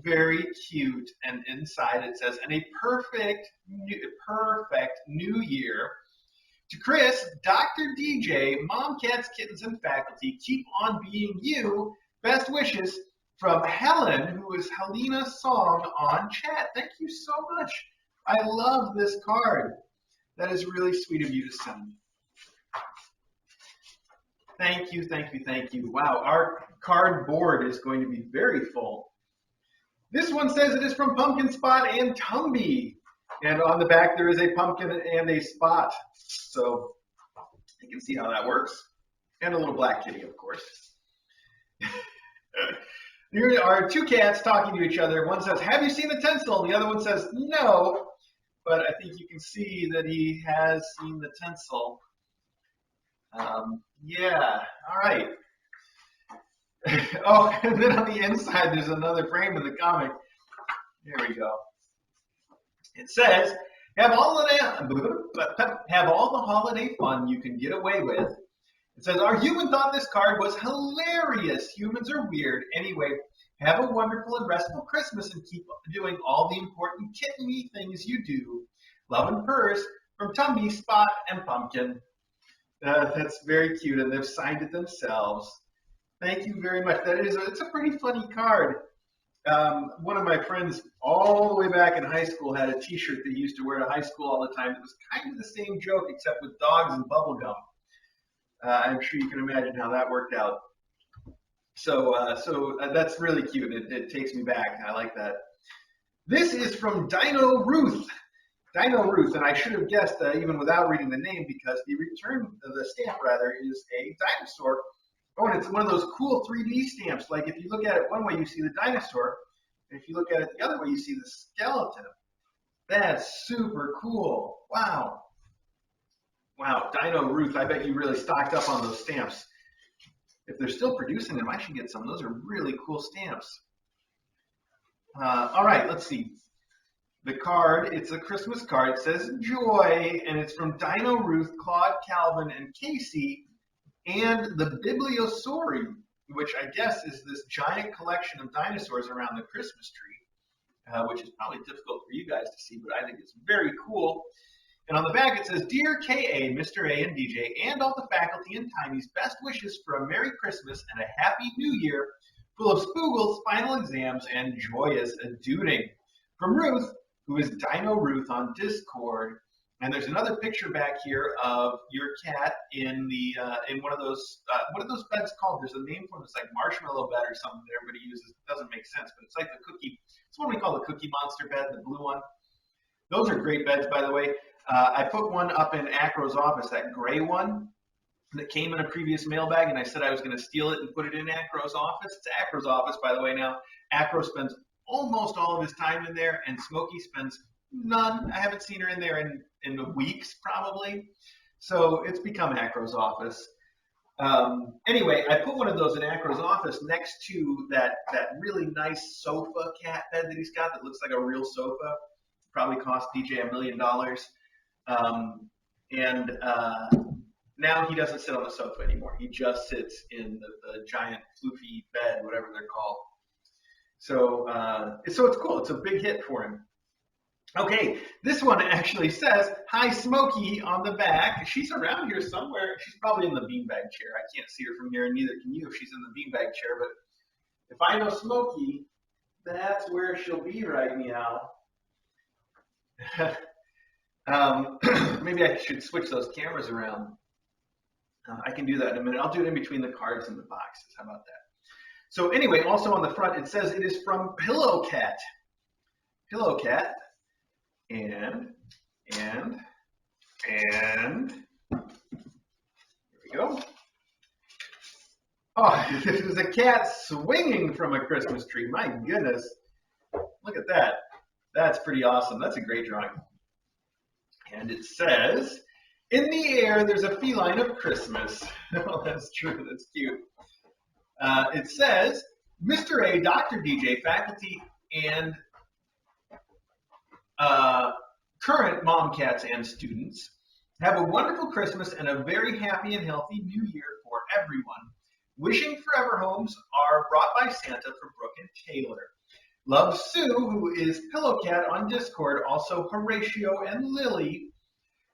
Very cute. And inside it says, and a perfect new year. To Chris, Dr. DJ, Mom, Cats, Kittens, and Faculty, keep on being you. Best wishes. From Helen, who is Helena Song on chat. Thank you so much. I love this card. That is really sweet of you to send. Thank you, thank you, thank you. Wow, our card board is going to be very full. This one says it is from Pumpkin Spot and Tumby. And on the back there is a pumpkin and a spot. So you can see how that works. And a little black kitty, of course. Here are two cats talking to each other. One says, have you seen the tinsel? The other one says, no. But I think you can see that he has seen the tinsel. Yeah, all right. Oh, and then on the inside, there's another frame of the comic. There we go. It says, have all the holiday fun you can get away with. It says, our human thought this card was hilarious. Humans are weird. Anyway, have a wonderful and restful Christmas and keep doing all the important kitten-y things you do. Love and purrs from Tumby, Spot, and Pumpkin. That's very cute, and they've signed it themselves. Thank you very much. It's a pretty funny card. One of my friends all the way back in high school had a T-shirt that he used to wear to high school all the time. It was kind of the same joke, except with dogs and bubble gum. I'm sure you can imagine how that worked out. So that's really cute. It takes me back. I like that. This is from Dino Ruth. Dino Ruth, and I should have guessed even without reading the name because the stamp is a dinosaur. Oh, and it's one of those cool 3D stamps. Like if you look at it one way, you see the dinosaur. And if you look at it the other way, you see the skeleton. That's super cool. Wow. Wow, Dino Ruth, I bet you really stocked up on those stamps. If they're still producing them, I should get some. Those are really cool stamps. All right, let's see. The card, it's a Christmas card. It says Joy, and it's from Dino Ruth, Claude, Calvin, and Casey, and the Bibliosauri, which I guess is this giant collection of dinosaurs around the Christmas tree, which is probably difficult for you guys to see, but I think it's very cool. And on the back it says, Dear K.A., Mr. A, and DJ, and all the faculty and Tiny's best wishes for a Merry Christmas and a Happy New Year, full of spoogles, final exams, and joyous adooting. From Ruth, who is Dino Ruth on Discord. And there's another picture back here of your cat in the in one of those what are those beds called? There's a name for them. It's like marshmallow bed or something that everybody uses. It doesn't make sense, but it's like the cookie. It's what we call the Cookie Monster bed, the blue one. Those are great beds, by the way. I put one up in Acro's office, that gray one that came in a previous mailbag, and I said I was going to steal it and put it in Acro's office. It's Acro's office, by the way, now. Acro spends almost all of his time in there, and Smokey spends none. I haven't seen her in there in weeks, probably. So it's become Acro's office. Anyway, I put one of those in Acro's office next to that really nice sofa cat bed that he's got that looks like a real sofa. Probably cost DJ $1 million. Now he doesn't sit on the sofa anymore. He just sits in the giant floofy bed, whatever they're called. So it's cool. It's a big hit for him. Okay, this one actually says, Hi, Smokey on the back. She's around here somewhere. She's probably in the beanbag chair. I can't see her from here, and neither can you if she's in the beanbag chair. But if I know Smokey, that's where she'll be right meow. Maybe I should switch those cameras around. I can do that in a minute. I'll do it in between the cards and the boxes. How about that? So anyway, also on the front, it says it is from Pillow Cat. Pillow Cat. And here we go. Oh, this is a cat swinging from a Christmas tree. My goodness. Look at that. That's pretty awesome. That's a great drawing. And it says, in the air, there's a feline of Christmas. Oh, that's true. That's cute. It says, Mr. A, Dr. DJ, faculty, and current mom cats and students have a wonderful Christmas and a very happy and healthy New Year for everyone. Wishing forever homes are brought by Santa for Brooke and Taylor. Love Sue, who is Pillow Cat on Discord, also Horatio and Lily.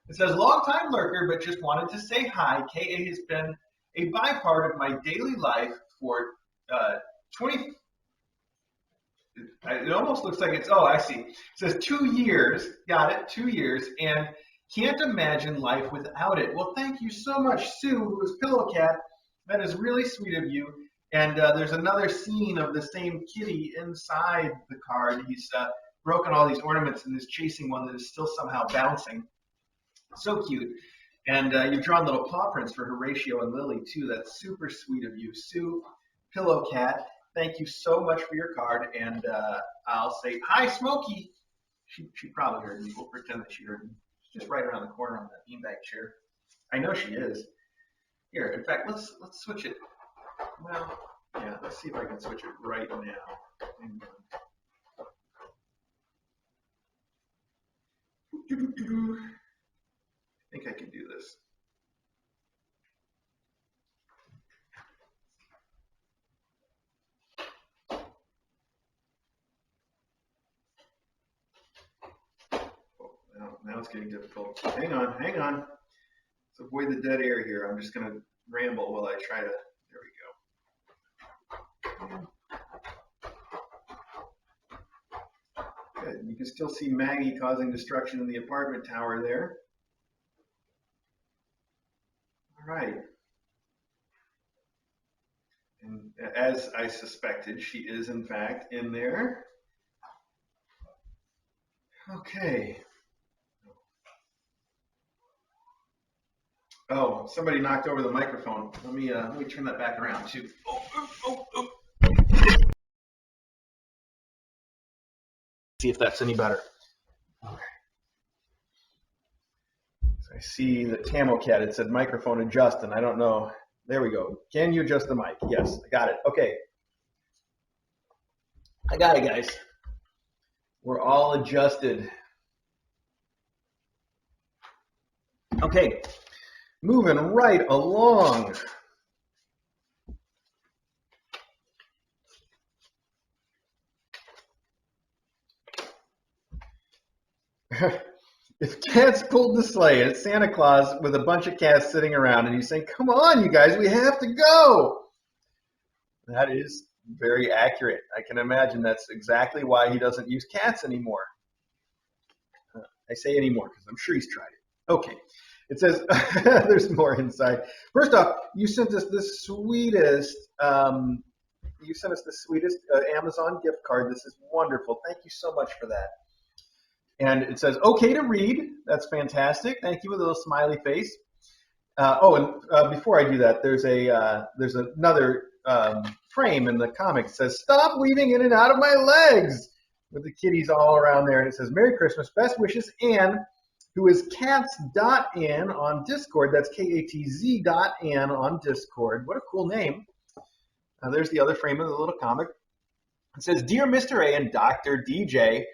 It says, long time lurker, but just wanted to say hi. KA has been a bypart of my daily life for 20. It almost looks like it's, oh, I see. It says 2 years. Got it, 2 years. And can't imagine life without it. Well, thank you so much, Sue, who is Pillow Cat. That is really sweet of you. And there's another scene of the same kitty inside the card. He's broken all these ornaments and is chasing one that is still somehow bouncing. So cute. And you've drawn little paw prints for Horatio and Lily, too. That's super sweet of you. Sue, Pillow Cat, thank you so much for your card. And I'll say, hi, Smokey. She probably heard me. We'll pretend that she heard me. She's just right around the corner on that beanbag chair. I know she is. Here, in fact, let's switch it. Well, yeah, let's see if I can switch it right now. Hang on. I think I can do this. Oh, now it's getting difficult. Hang on. Let's avoid the dead air here. I'm just going to ramble while I try to. There we go. Good. You can still see Maggie causing destruction in the apartment tower there. All right. And as I suspected, she is in fact in there. Okay. Oh, somebody knocked over the microphone. Let me turn that back around too. Oh. See if that's any better. Okay. I see the Tamo Cat. It said microphone adjust, and I don't know. There we go. Can you adjust the mic? Yes, I got it. Okay. I got it, guys. We're all adjusted. Okay, moving right along. If cats pulled the sleigh, it's Santa Claus with a bunch of cats sitting around, and he's saying, "Come on, you guys, we have to go." That is very accurate. I can imagine that's exactly why he doesn't use cats anymore. I say anymore because I'm sure he's tried it. Okay. It says, there's more inside. First off, you sent us the sweetest, Amazon gift card. This is wonderful. Thank you so much for that. And it says, okay to read. That's fantastic. Thank you with a little smiley face. Before I do that, there's another frame in the comic. It says, stop weaving in and out of my legs, with the kitties all around there. And it says, Merry Christmas, best wishes, Anne, who is cats.n on Discord. That's KATZ.n on Discord. What a cool name. There's the other frame of the little comic. It says, Dear Mr. A and Dr. DJ,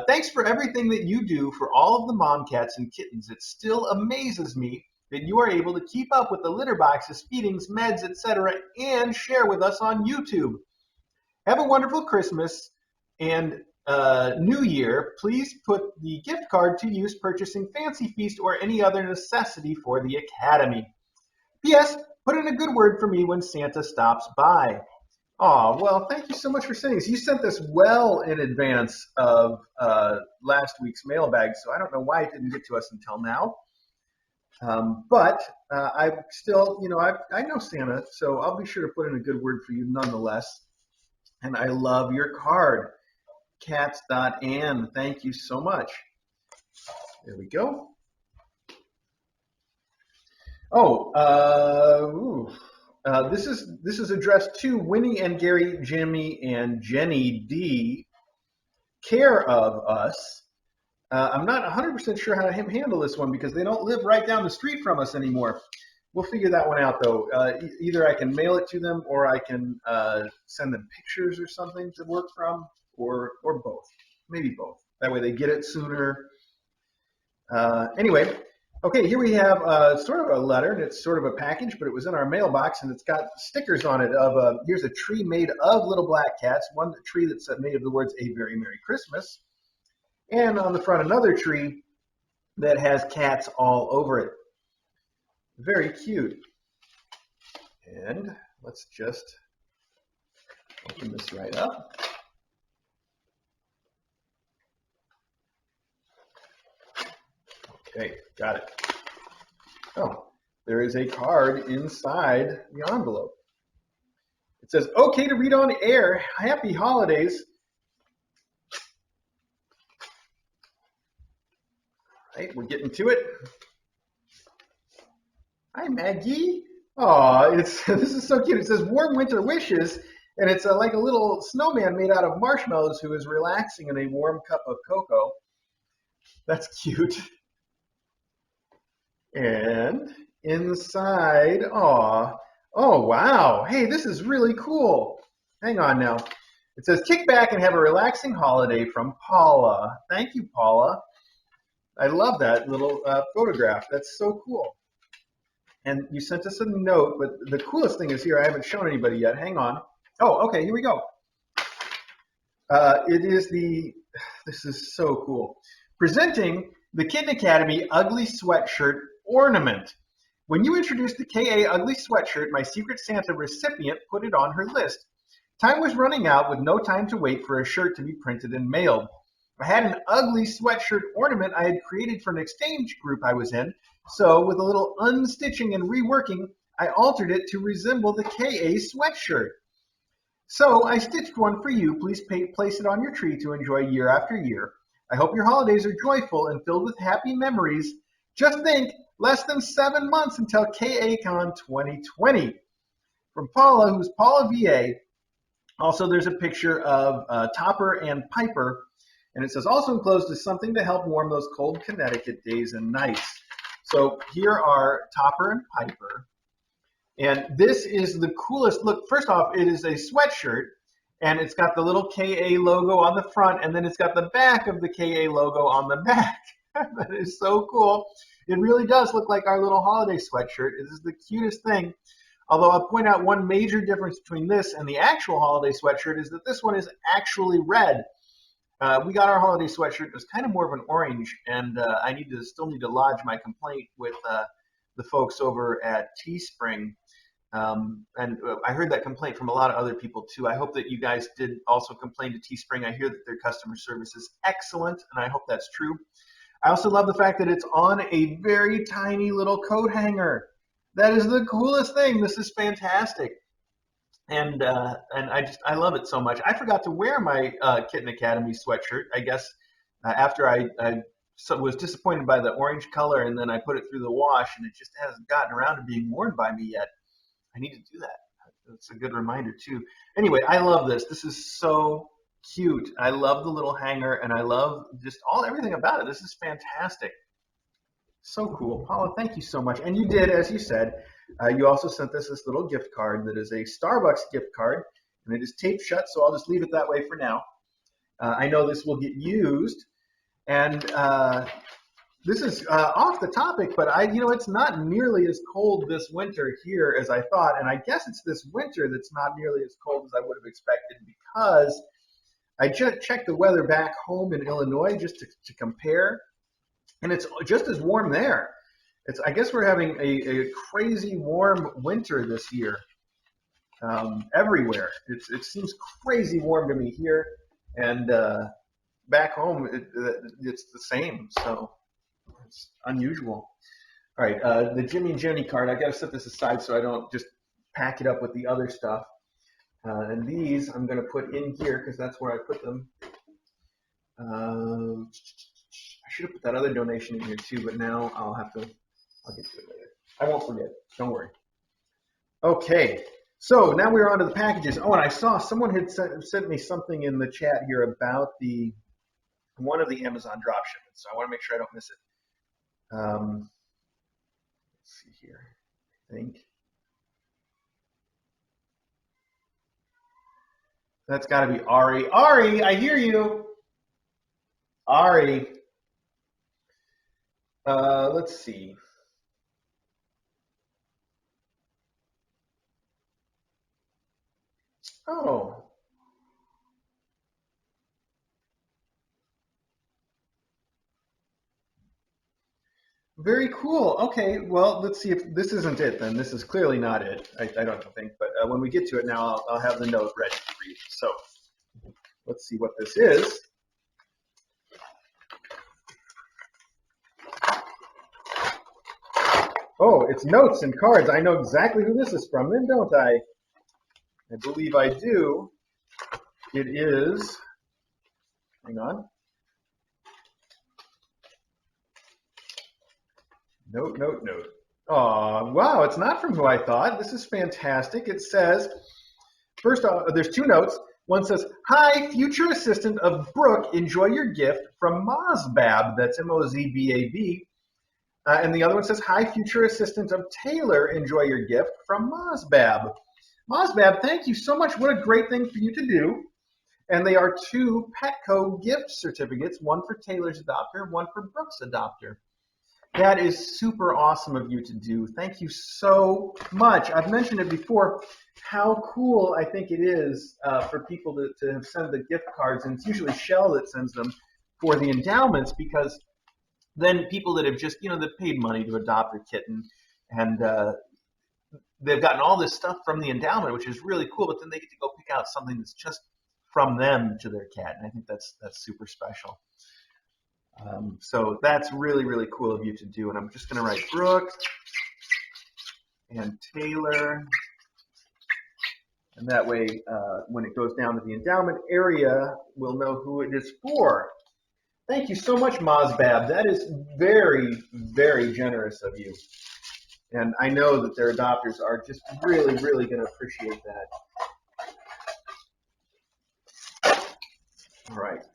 thanks for everything that you do for all of the mom cats and kittens. It still amazes me that you are able to keep up with the litter boxes, feedings, meds, etc., and share with us on YouTube. Have a wonderful Christmas and New Year. Please put the gift card to use purchasing Fancy Feast or any other necessity for the Academy. P.S. Put in a good word for me when Santa stops by. Oh, well, thank you so much for sending this. You sent this well in advance of last week's mailbag, so I don't know why it didn't get to us until now. But I still, I know Santa, so I'll be sure to put in a good word for you nonetheless. And I love your card. Cats.Ann, thank you so much. There we go. This is addressed to Winnie and Gary, Jimmy, and Jenny D. Care of us. I'm not 100% sure how to handle this one because they don't live right down the street from us anymore. We'll figure that one out, though. Either I can mail it to them or I can send them pictures or something to work from, or both. Maybe both. That way they get it sooner. Anyway, okay, here we have sort of a letter, and it's sort of a package, but it was in our mailbox, and it's got stickers on it of, here's a tree made of little black cats, one tree that's made of the words, A Very Merry Christmas, and on the front another tree that has cats all over it. Very cute. And let's just open this right up. Okay, got it. Oh, there is a card inside the envelope. It says, okay to read on air. Happy holidays. All right, we're getting to it. Hi, Maggie. Oh, this is so cute. It says warm winter wishes, and it's like a little snowman made out of marshmallows who is relaxing in a warm cup of cocoa. That's cute. And inside, oh wow. Hey, this is really cool. Hang on now. It says, kick back and have a relaxing holiday from Paula. Thank you, Paula. I love that little photograph. That's so cool. And you sent us a note, but the coolest thing is here. I haven't shown anybody yet. Hang on. Oh, okay, here we go. This is so cool. Presenting the Kitten Academy Ugly Sweatshirt Ornament. When you introduced the KA Ugly Sweatshirt, my Secret Santa recipient put it on her list. Time was running out with no time to wait for a shirt to be printed and mailed. I had an ugly sweatshirt ornament I had created for an exchange group I was in, so with a little unstitching and reworking, I altered it to resemble the KA sweatshirt. So I stitched one for you. Please place it on your tree to enjoy year after year. I hope your holidays are joyful and filled with happy memories. Just think, less than 7 months until KACon 2020. From Paula, who's Paula VA. Also, there's a picture of Topper and Piper. And it says, also enclosed is something to help warm those cold Connecticut days and nights. So here are Topper and Piper. And this is the coolest. Look, first off, it is a sweatshirt, and it's got the little KA logo on the front, and then it's got the back of the KA logo on the back. That is so cool. It really does look like our little holiday sweatshirt. It is the cutest thing. Although I'll point out one major difference between this and the actual holiday sweatshirt is that this one is actually red. We got our holiday sweatshirt. It was kind of more of an orange, and I still need to lodge my complaint with the folks over at Teespring. And I heard that complaint from a lot of other people too. I hope that you guys did also complain to Teespring. I hear that their customer service is excellent, and I hope that's true. I also love the fact that it's on a very tiny little coat hanger. That is the coolest thing. This is fantastic. And I love it so much. I forgot to wear my Kitten Academy sweatshirt, I guess, after I was disappointed by the orange color, and then I put it through the wash, and it just hasn't gotten around to being worn by me yet. I need to do that. That's a good reminder, too. Anyway, I love this. This is so cute. I love the little hanger, and I love just everything about it. This is fantastic. So cool. Paula, thank you so much. And you did, as you said, you also sent us this little gift card that is a Starbucks gift card, and it is taped shut, so I'll just leave it that way for now. I know this will get used, and this is off the topic, but it's not nearly as cold this winter here as I thought, and I guess it's this winter that's not nearly as cold as I would have expected because I just checked the weather back home in Illinois just to compare, and it's just as warm there. I guess we're having a crazy warm winter this year everywhere. It seems crazy warm to me here, and back home it's the same, so it's unusual. All right, the Jimmy and Jenny card, I got to set this aside so I don't just pack it up with the other stuff. And these I'm going to put in here because that's where I put them. I should have put that other donation in here too, but now I'll get to it later. I won't forget. Don't worry. Okay, so now we're on to the packages. Oh, and I saw someone had sent me something in the chat here about one of the Amazon drop shipments, so I want to make sure I don't miss it. Let's see here. I think that's got to be Ari. Ari, I hear you. Ari. Let's see. Oh. Very cool. Okay, well, let's see if this isn't it then. This is clearly not it. I don't think, but when we get to it now, I'll have the note ready to read. So let's see what this is. Oh, it's notes and cards. I know exactly who this is from then, don't I? I believe I do. It is, hang on. Note. Oh, wow, it's not from who I thought. This is fantastic. It says, first off, there's two notes. One says, hi, future assistant of Brooke, enjoy your gift from Mozbab. That's M-O-Z-B-A-B. And the other one says, hi, future assistant of Taylor, enjoy your gift from Mozbab. Mozbab, thank you so much. What a great thing for you to do. And they are two Petco gift certificates, one for Taylor's adopter, one for Brooke's adopter. That is super awesome of you to do. Thank you so much. I've mentioned it before, how cool I think it is for people to send the gift cards, and it's usually Shell that sends them for the endowments, because then people that have just, they've paid money to adopt a kitten, and they've gotten all this stuff from the endowment, which is really cool, but then they get to go pick out something that's just from them to their cat, and I think that's super special. So that's really, really cool of you to do, and I'm just going to write Brooke and Taylor, and that way when it goes down to the endowment area, we'll know who it is for. Thank you so much, Mozbab. That is very, very generous of you. And I know that their adopters are just really, really going to appreciate that. All right.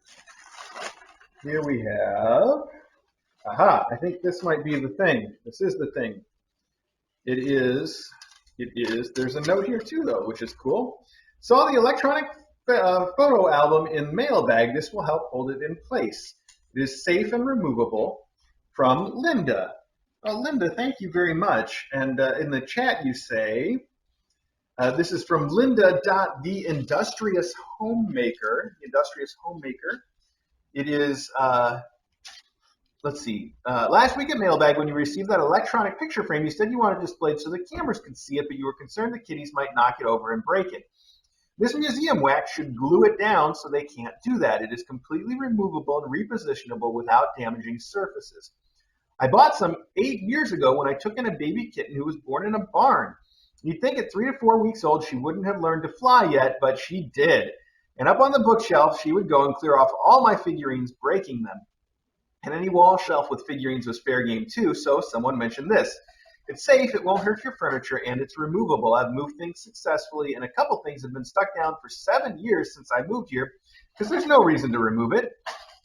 Here we have Aha, I think this might be the thing. This is the thing. It is, there's a note here too though, which is cool. Saw the electronic photo album in Mailbag. This will help hold it in place. It is safe and removable, from Linda. Linda, thank you very much. And in the chat you say, this is from Linda. The Industrious Homemaker. The Industrious Homemaker. It is, let's see. Last week at Mailbag, when you received that electronic picture frame, you said you wanted it displayed so the cameras could see it, but you were concerned the kitties might knock it over and break it. This museum wax should glue it down so they can't do that. It is completely removable and repositionable without damaging surfaces. I bought some 8 years ago when I took in a baby kitten who was born in a barn. You'd think at 3 to 4 weeks old she wouldn't have learned to fly yet, but she did. And up on the bookshelf, she would go and clear off all my figurines, breaking them. And any wall shelf with figurines was fair game too, so someone mentioned this. It's safe, it won't hurt your furniture, and it's removable. I've moved things successfully, and a couple things have been stuck down for 7 years since I moved here, because there's no reason to remove it.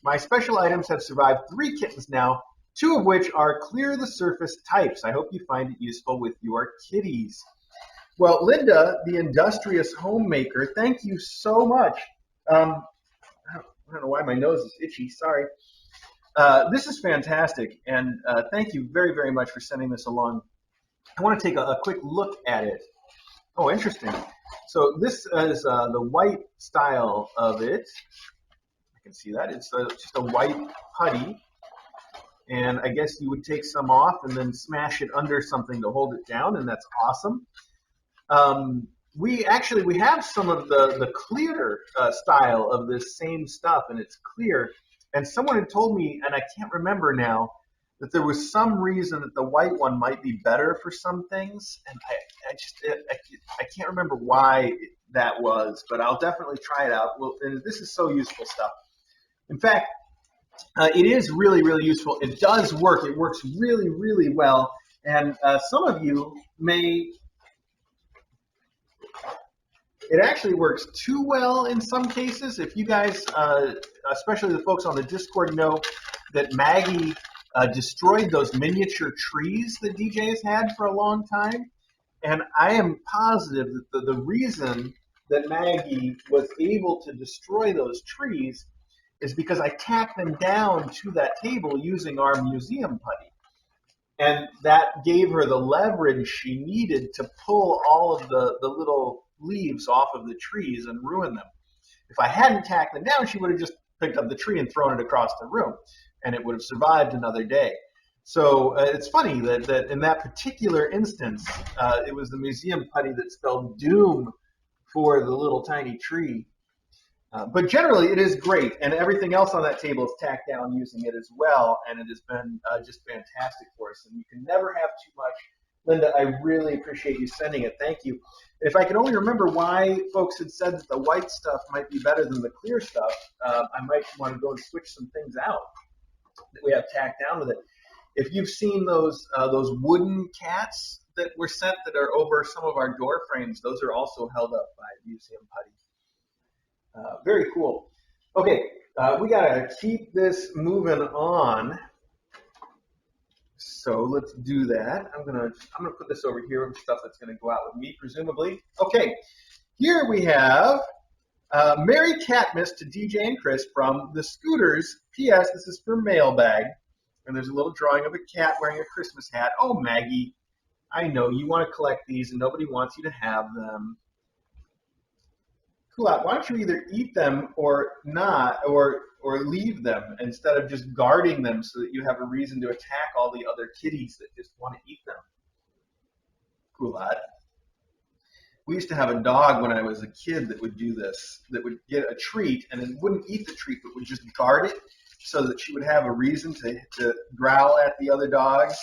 My special items have survived 3 kittens now, 2 of which are clear the surface types. I hope you find it useful with your kitties. Well, Linda, the Industrious Homemaker, thank you so much. I don't know why my nose is itchy, sorry. This is fantastic, and thank you very, very much for sending this along. I want to take a quick look at it. Oh, interesting. So this is the white style of it. I can see that. It's just a white putty, and I guess you would take some off and then smash it under something to hold it down, and that's awesome. We have some of the clear style of this same stuff, and it's clear. And someone had told me, and I can't remember now, that there was some reason that the white one might be better for some things, and I can't remember why that was, but I'll definitely try it out. Well, and this is so useful stuff. In fact, it is really, really useful. It does work. It works really, really well, and some of you may. It actually works too well in some cases. If you guys, especially the folks on the Discord, know that Maggie destroyed those miniature trees that DJ has had for a long time. And I am positive that the reason that Maggie was able to destroy those trees is because I tacked them down to that table using our museum putty. And that gave her the leverage she needed to pull all of the little leaves off of the trees and ruin them. If I hadn't tacked them down, she would have just picked up the tree and thrown it across the room, and it would have survived another day. So it's funny that in that particular instance, it was the museum putty that spelled doom for the little tiny tree. But generally, it is great, and everything else on that table is tacked down using it as well, and it has been just fantastic for us. And you can never have too much. Linda, I really appreciate you sending it. Thank you. If I can only remember why folks had said that the white stuff might be better than the clear stuff, I might want to go and switch some things out that we have tacked down with it. If you've seen those wooden cats that were sent that are over some of our door frames, those are also held up by museum putty. Very cool. Okay, we got to keep this moving on. So let's do that. I'm gonna put this over here with stuff that's gonna go out with me, presumably. Okay, here we have Merry Catmas to DJ and Chris from the Scooters. P.S. This is for Mailbag, and there's a little drawing of a cat wearing a Christmas hat. Oh, Maggie, I know you want to collect these, and nobody wants you to have them. Cool out. Why don't you either eat them or not, or leave them instead of just guarding them so that you have a reason to attack all the other kitties that just want to eat them. Cool lad. We used to have a dog when I was a kid that would do this, that would get a treat and then wouldn't eat the treat but would just guard it so that she would have a reason to growl at the other dogs.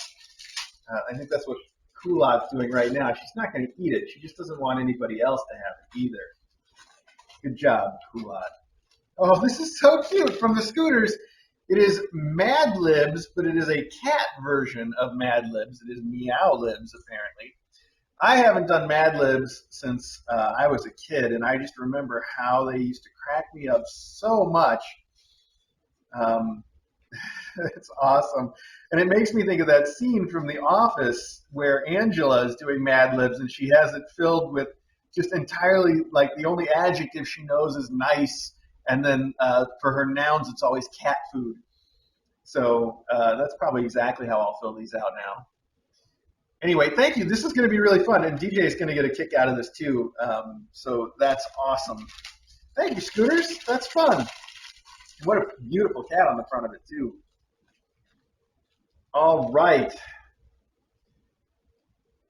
I think that's what Kulat's doing right now. She's not going to eat it. She just doesn't want anybody else to have it either. Good job, Kulat. Oh, this is so cute. From the Scooters, it is Mad Libs, but it is a cat version of Mad Libs. It is Meow Libs, apparently. I haven't done Mad Libs since I was a kid, and I just remember how they used to crack me up so much. It's awesome. And it makes me think of that scene from The Office where Angela is doing Mad Libs and she has it filled with just entirely like the only adjective she knows is nice. And then for her nouns, it's always cat food. So that's probably exactly how I'll fill these out now. Anyway, thank you. This is going to be really fun. And DJ is going to get a kick out of this too. So that's awesome. Thank you, Scooters. That's fun. What a beautiful cat on the front of it too. All right.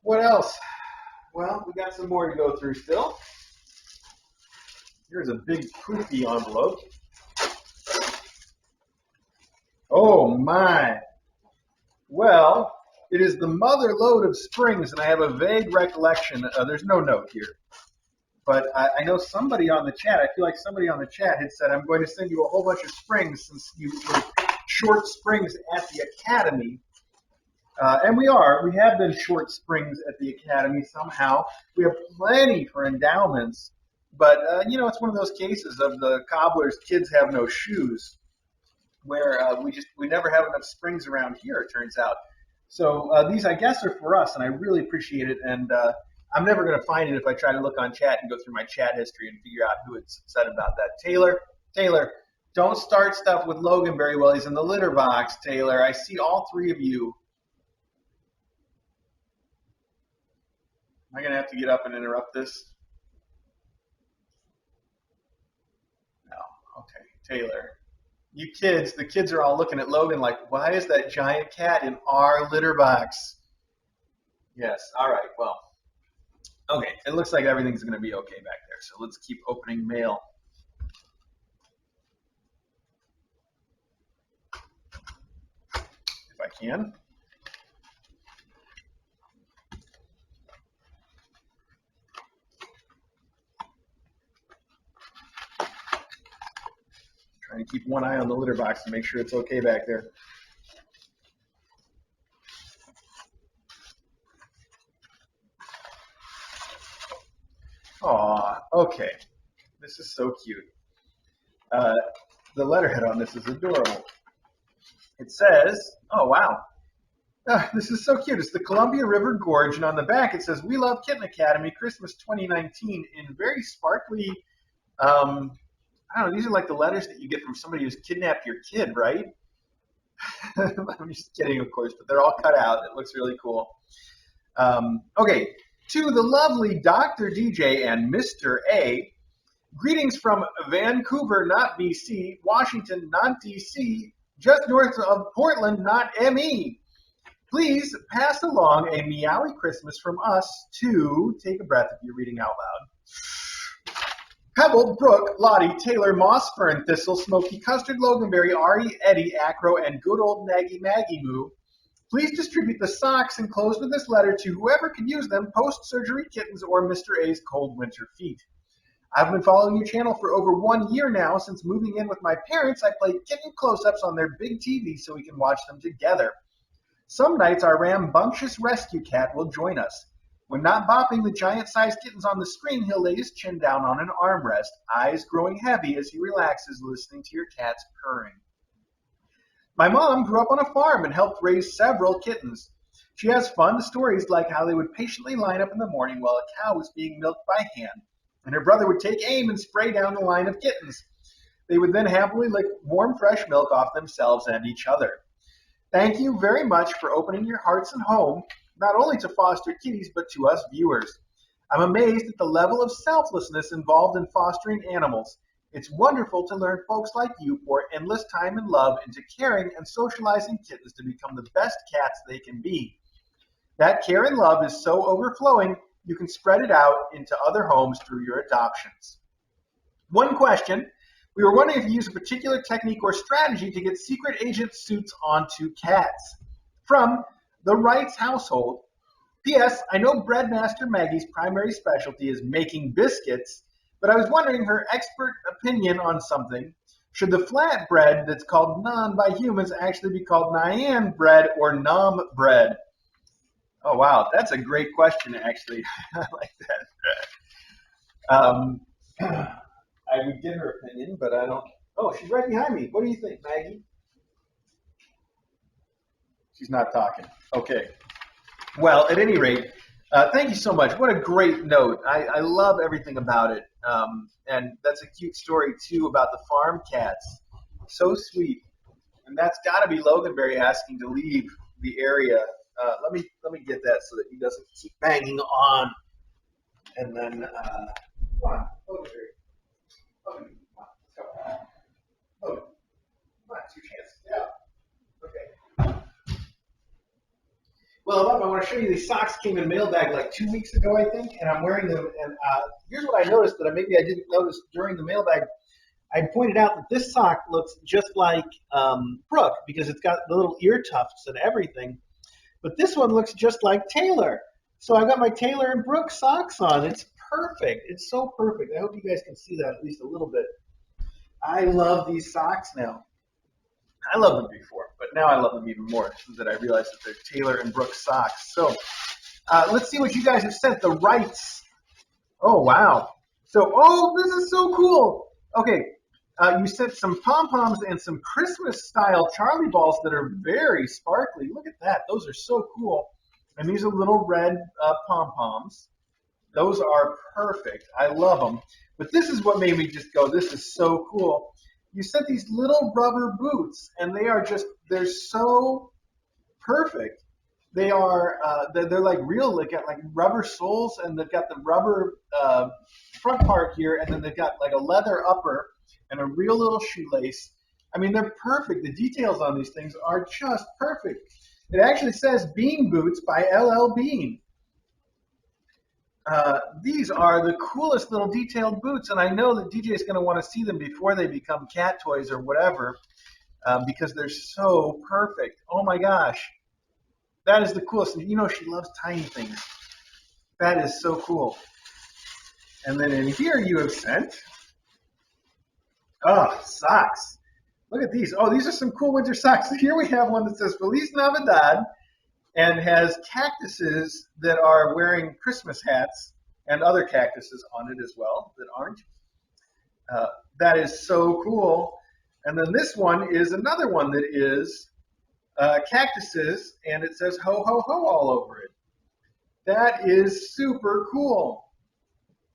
What else? Well, we got some more to go through still. Here's a big poofy envelope. Oh my. Well, it is the mother lode of springs, and I have a vague recollection. There's no note here. But I know somebody on the chat, I feel like somebody on the chat had said, I'm going to send you a whole bunch of springs since you were short springs at the Academy. And we are. We have been short springs at the Academy somehow. We have plenty for endowments. But, it's one of those cases of the cobbler's kids have no shoes, where we never have enough springs around here, it turns out. So these, I guess, are for us, and I really appreciate it. And I'm never going to find it if I try to look on chat and go through my chat history and figure out who had said about that. Taylor, don't start stuff with Loganberry while he's in the litter box, Taylor. I see all three of you. Am I going to have to get up and interrupt this? No. Okay, Taylor. You kids, the kids are all looking at Logan like, why is that giant cat in our litter box? Yes, all right, well. Okay, it looks like everything's going to be okay back there, so let's keep opening mail. If I can. Trying to keep one eye on the litter box to make sure it's okay back there. Aw, okay. This is so cute. The letterhead on this is adorable. It says, oh, wow. This is so cute. It's the Columbia River Gorge, and on the back it says, "We love Kitten Academy, Christmas 2019," in very sparkly, I don't know, these are like the letters that you get from somebody who's kidnapped your kid, right? I'm just kidding, of course, but they're all cut out. It looks really cool. Okay, to the lovely Dr. DJ and Mr. A, greetings from Vancouver, not BC, Washington, not DC, just north of Portland, not ME. Please pass along a meowy Christmas from us to, take a breath if you're reading out loud, Pebble, Brooke, Lottie, Taylor, Moss, Fern, Thistle, Smoky, Custard, Loganberry, Ari, Eddie, Acro, and good old Maggie Maggie Moo. Please distribute the socks enclosed with this letter to whoever could use them, post-surgery kittens or Mr. A's cold winter feet. I've been following your channel for over 1 year now. Since moving in with my parents, I play kitten close-ups on their big TV so we can watch them together. Some nights our rambunctious rescue cat will join us. When not bopping the giant-sized kittens on the screen, he'll lay his chin down on an armrest, eyes growing heavy as he relaxes listening to your cat's purring. My mom grew up on a farm and helped raise several kittens. She has fun stories like how they would patiently line up in the morning while a cow was being milked by hand, and her brother would take aim and spray down the line of kittens. They would then happily lick warm, fresh milk off themselves and each other. Thank you very much for opening your hearts and home, not only to foster kitties, but to us viewers. I'm amazed at the level of selflessness involved in fostering animals. It's wonderful to learn folks like you pour endless time and love into caring and socializing kittens to become the best cats they can be. That care and love is so overflowing, you can spread it out into other homes through your adoptions. One question. We were wondering if you use a particular technique or strategy to get secret agent suits onto cats. From the Wrights household. P.S. I know Breadmaster Maggie's primary specialty is making biscuits, but I was wondering her expert opinion on something. Should the flat bread that's called naan by humans actually be called naan bread or nam bread? Oh, wow. That's a great question, actually. I like that. I would get her opinion, but I don't. Oh, she's right behind me. What do you think, Maggie? She's not talking. Okay. Well, at any rate, thank you so much. What a great note. I love everything about it. And that's a cute story, too, about the farm cats. So sweet. And that's got to be Loganberry asking to leave the area. Let me get that so that he doesn't keep banging on. And then, come on, Loganberry. Logan, come on, let's go. Logan, come on, it's your chance. Yeah. Okay. Well, I want to show you these socks came in Mailbag like 2 weeks ago, I think, and I'm wearing them. And here's what I noticed that maybe I didn't notice during the Mailbag. I pointed out that this sock looks just like Brooke because it's got the little ear tufts and everything. But this one looks just like Taylor. So I got my Taylor and Brooke socks on. It's perfect. It's so perfect. I hope you guys can see that at least a little bit. I love these socks now. I loved them before, but now I love them even more that I realize that they're Taylor and Brooke socks. So let's see what you guys have sent. The rights. Oh, wow. So, this is so cool. Okay, you sent some pom-poms and some Christmas-style Charlie balls that are very sparkly. Look at that. Those are so cool. And these are little red pom-poms. Those are perfect. I love them. But this is what made me just go, this is so cool. You sent these little rubber boots, and they're so perfect. They are, they're like real, they got like rubber soles, and they've got the rubber front part here, and then they've got like a leather upper and a real little shoelace. I mean, they're perfect. The details on these things are just perfect. It actually says Bean Boots by LL Bean. These are the coolest little detailed boots, and I know that DJ is going to want to see them before they become cat toys or whatever, because they're so perfect. Oh my gosh. That is the coolest. You know, she loves tiny things. That is so cool. And then in here you have sent, socks. Look at these. Oh, these are some cool winter socks. Here we have one that says Feliz Navidad and has cactuses that are wearing Christmas hats and other cactuses on it as well that aren't. That is so cool. And then this one is another one that is cactuses, and it says ho, ho, ho all over it. That is super cool.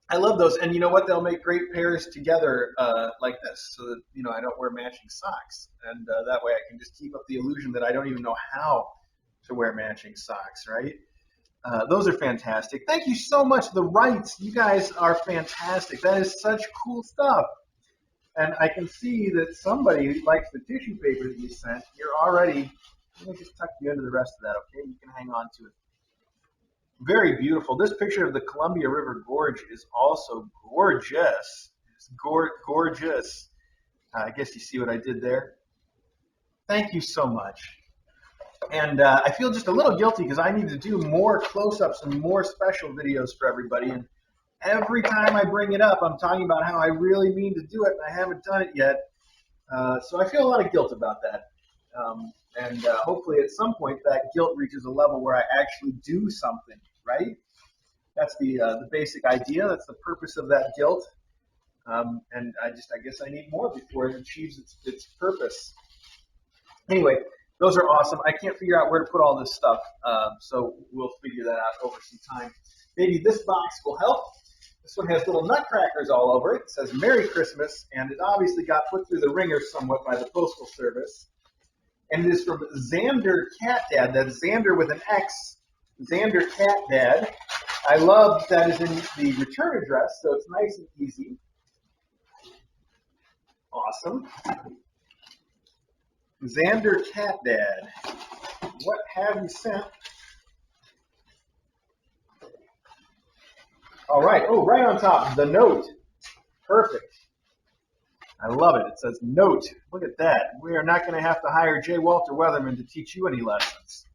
I love those, and you know what? They'll make great pairs together like this, so that I don't wear matching socks, and that way I can just keep up the illusion that I don't even know how to wear matching socks, right? Those are fantastic. Thank you so much. The rights, you guys are fantastic. That is such cool stuff. And I can see that somebody likes the tissue paper that you sent. You're already, let me just tuck you into the rest of that, okay? You can hang on to it. Very beautiful. This picture of the Columbia River Gorge is also gorgeous. It's gorgeous. I guess you see what I did there. Thank you so much. And I feel just a little guilty because I need to do more close-ups and more special videos for everybody. And every time I bring it up, I'm talking about how I really mean to do it, and I haven't done it yet. So I feel a lot of guilt about that. And hopefully at some point that guilt reaches a level where I actually do something, right? That's the basic idea. That's the purpose of that guilt. And I guess I need more before it achieves its purpose. Anyway, those are awesome. I can't figure out where to put all this stuff, so we'll figure that out over some time. Maybe this box will help. This one has little nutcrackers all over it. It says Merry Christmas, and it obviously got put through the ringer somewhat by the Postal Service. And it is from Xander Cat Dad. That's Xander with an X. Xander Cat Dad. I love that is in the return address, so it's nice and easy. Awesome. Xander Cat Dad. What have you sent? All right. Oh, right on top, the note. Perfect. I love it. It says note. Look at that. We are not going to have to hire J. Walter Weatherman to teach you any lessons.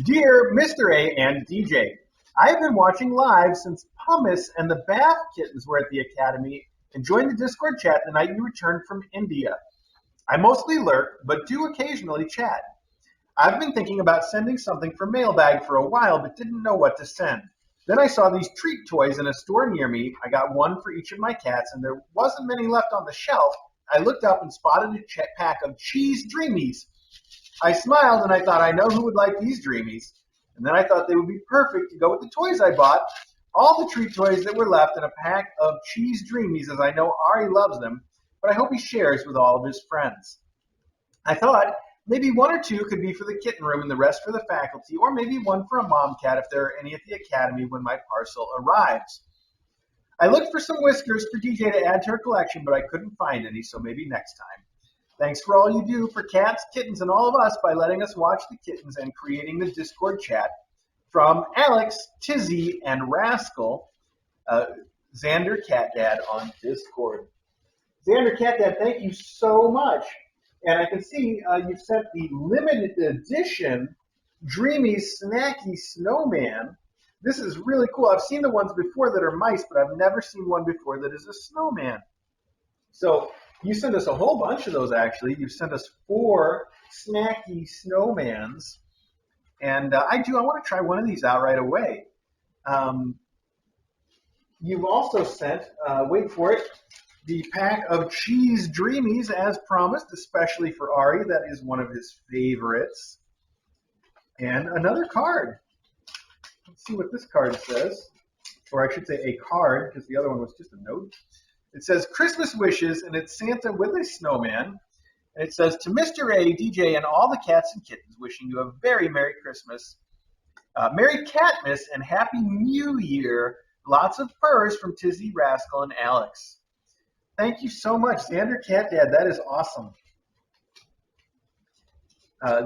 Dear Mr. A and DJ, I have been watching live since Pumice and the Bath Kittens were at the Academy and joined the Discord chat the night you returned from India. I mostly lurk, but do occasionally chat. I've been thinking about sending something for Mailbag for a while, but didn't know what to send. Then I saw these treat toys in a store near me. I got one for each of my cats, and there wasn't many left on the shelf. I looked up and spotted a pack of Cheese Dreamies. I smiled and I thought, I know who would like these dreamies. And then I thought they would be perfect to go with the toys I bought. All the treat toys that were left in a pack of cheese dreamies, as I know Ari loves them, but I hope he shares with all of his friends. I thought maybe one or two could be for the kitten room and the rest for the faculty, or maybe one for a mom cat if there are any at the academy when my parcel arrives. I looked for some whiskers for DJ to add to her collection, but I couldn't find any, so maybe next time. Thanks for all you do for cats, kittens, and all of us by letting us watch the kittens and creating the Discord chat. From Alex, Tizzy, and Rascal, Xander Cat Dad on Discord. Xander Cat Dad, thank you so much. And I can see you've sent the limited edition Dreamy Snacky Snowman. This is really cool. I've seen the ones before that are mice, but I've never seen one before that is a snowman. So you sent us a whole bunch of those, actually. You've sent us 4 snacky snowmans. And I want to try one of these out right away. You've also sent, wait for it, the pack of cheese dreamies as promised, especially for Ari. That is one of his favorites. And another card. Let's see what this card says. Or I should say a card, because the other one was just a note. It says Christmas wishes, and it's Santa with a snowman. And it says, to Mr. A, DJ, and all the cats and kittens, wishing you a very Merry Christmas, Merry Catmas, and Happy New Year. Lots of furs from Tizzy, Rascal, and Alex. Thank you so much, Xander Cat Dad. That is awesome.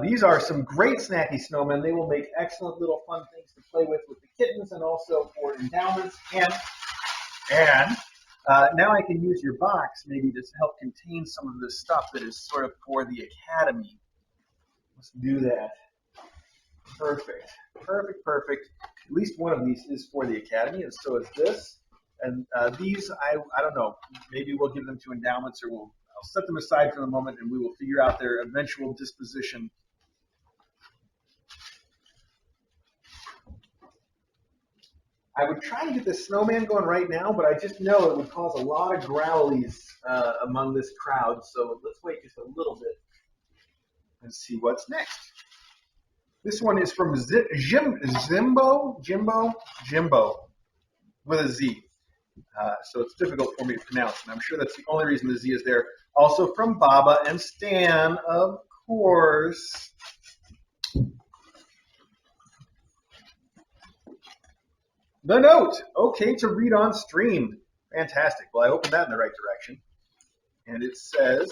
These are some great snacky snowmen. They will make excellent little fun things to play with the kittens and also for endowments. And now I can use your box maybe to help contain some of this stuff that is sort of for the academy. Let's do that. Perfect. Perfect, perfect. At least one of these is for the academy, and so is this. And these, I don't know, maybe we'll give them to endowments, or I'll set them aside for the moment, and we will figure out their eventual disposition. I would try to get the snowman going right now, but I just know it would cause a lot of growlies among this crowd, so let's wait just a little bit and see what's next. This one is from Jimbo, with a Z. So it's difficult for me to pronounce, and I'm sure that's the only reason the Z is there. Also from Baba and Stan, of course. The note, okay to read on stream. Fantastic. Well, I opened that in the right direction. And it says,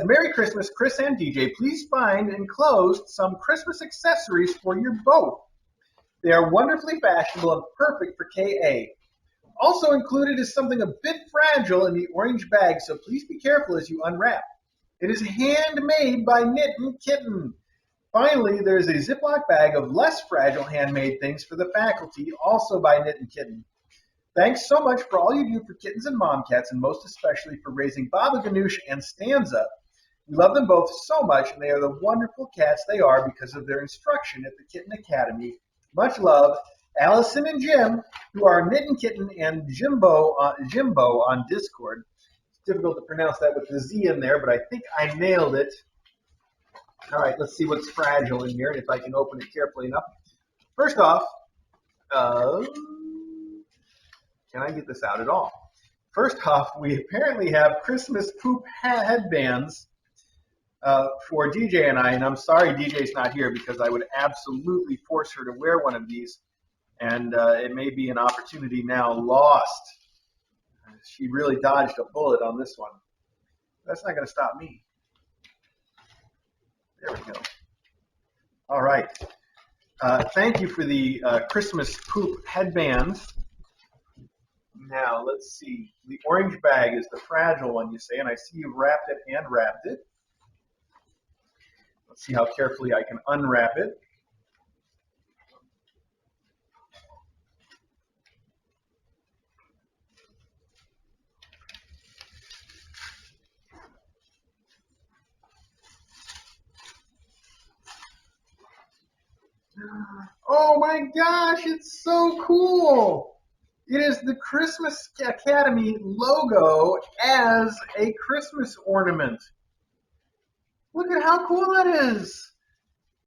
Merry Christmas, Chris and DJ. Please find enclosed some Christmas accessories for your boat. They are wonderfully fashionable and perfect for KA. Also included is something a bit fragile in the orange bag, so please be careful as you unwrap. It is handmade by Kitten. Finally, there is a Ziploc bag of less fragile handmade things for the faculty, also by Kitten. Thanks so much for all you do for kittens and mom cats, and most especially for raising Baba Ganoush and Stanza. We love them both so much, and they are the wonderful cats they are because of their instruction at the Kitten Academy. Much love, Allison and Jim, who are Kitten and Jimbo on Discord. It's difficult to pronounce that with the Z in there, but I think I nailed it. All right, let's see what's fragile in here, and if I can open it carefully enough. First off, can I get this out at all? First off, we apparently have Christmas poop headbands for DJ and I, and I'm sorry DJ's not here because I would absolutely force her to wear one of these, and it may be an opportunity now lost. She really dodged a bullet on this one. That's not going to stop me. There we go. All right. Thank you for the Christmas poop headbands. Now, let's see. The orange bag is the fragile one, you say, and I see you've wrapped it and wrapped it. Let's see how carefully I can unwrap it. Oh my gosh, it's so cool! It is the Christmas Academy logo as a Christmas ornament. Look at how cool that is.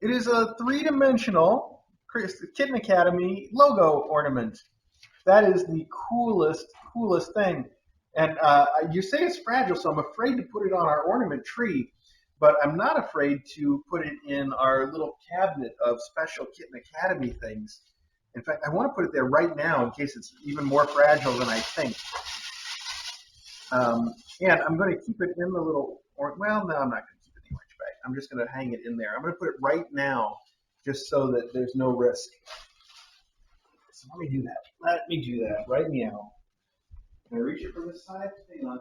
It is a three-dimensional Kitten Academy logo ornament. That is the coolest thing. And you say it's fragile, so I'm afraid to put it on our ornament tree, but I'm not afraid to put it in our little cabinet of special Kitten Academy things. In fact, I want to put it there right now in case it's even more fragile than I think. And I'm going to keep it in the little, well, no, I'm not going to keep it in the orange bag. I'm just going to hang it in there. I'm going to put it right now just so that there's no risk. So let me do that. Let me do that right now. Can I reach it from this side? Hang on.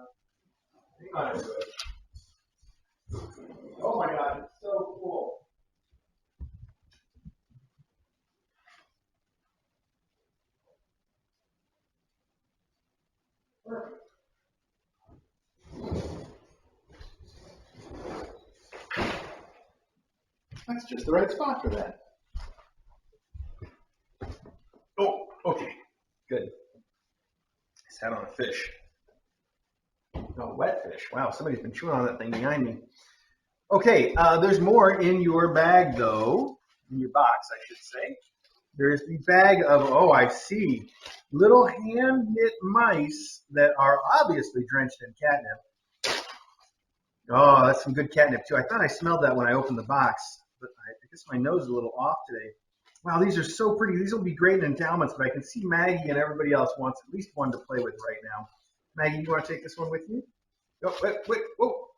Hang on, everybody. Oh my God, it's so cool. Perfect. That's just the right spot for that. Oh, okay. Good. Sat on a fish. Oh, wet fish. Wow, somebody's been chewing on that thing behind me. Okay, there's more in your bag, though. In your box, I should say. There's the bag of, oh, I see, little hand-knit mice that are obviously drenched in catnip. Oh, that's some good catnip, too. I thought I smelled that when I opened the box, but I guess my nose is a little off today. Wow, these are so pretty. These will be great in endowments, but I can see Maggie and everybody else wants at least one to play with right now. Maggie, you want to take this one with you? Oh, wait, whoa,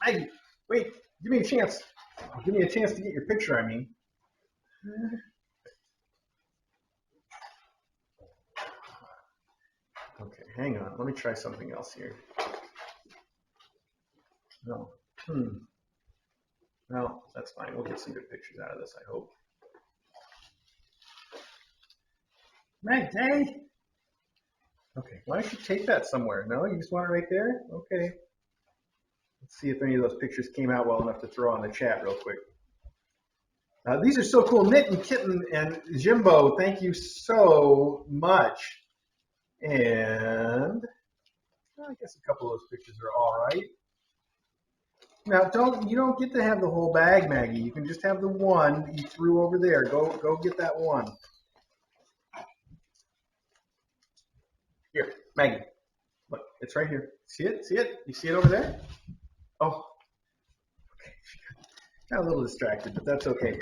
Maggie, wait, give me a chance. Give me a chance to get your picture, I mean. Okay, hang on. Let me try something else here. No. Well, that's fine. We'll get some good pictures out of this, I hope. Maggie! Okay, why don't you take that somewhere? No, you just want it right there? Okay. Let's see if any of those pictures came out well enough to throw on the chat real quick. These are so cool. Knit and Kitten and Jimbo, thank you so much. And I guess a couple of those pictures are all right. Now, you don't get to have the whole bag, Maggie. You can just have the one that you threw over there. Go get that one. Here, Maggie. Look, it's right here. See it? See it? You see it over there? Oh, okay. Got a little distracted, but that's okay.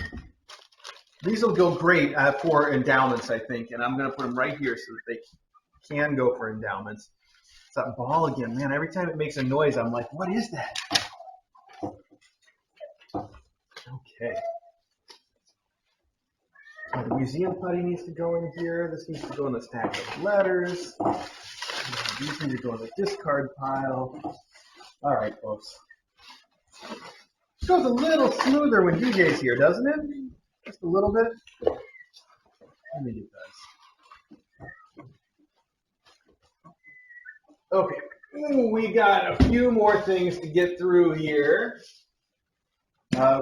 These will go great for endowments, I think, and I'm going to put them right here so that they can go for endowments. It's that ball again. Man, every time it makes a noise, I'm like, what is that? Okay. The museum putty needs to go in here. This needs to go in the stack of letters. These need to go in the discard pile. All right, folks. It goes a little smoother when DJ's here, doesn't it? Just a little bit. I think it does. Okay. Ooh, we got a few more things to get through here.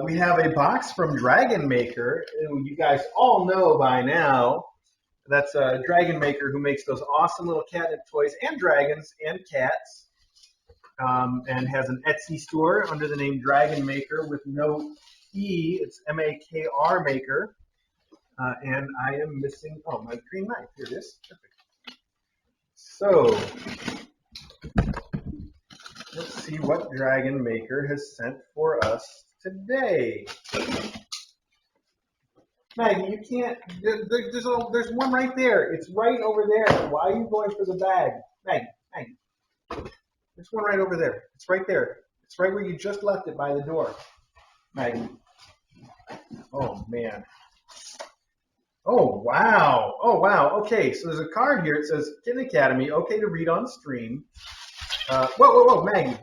We have a box from Dragon Maker, who you guys all know by now. That's a Dragon Maker who makes those awesome little catnip toys and dragons and cats, and has an Etsy store under the name Dragon Maker with no E. It's M-A-K-R Maker. And I am missing, oh, my green knife. Here it is. Perfect. So, let's see what Dragon Maker has sent for us today. Maggie, you can't, there's one right there. It's right over there. Why are you going for the bag? Maggie. There's one right over there. It's right there. It's right where you just left it by the door. Maggie. Oh, man. Oh, wow. Oh, wow. Okay, so there's a card here. It says, Kitten Academy, okay to read on stream. Whoa, Maggie.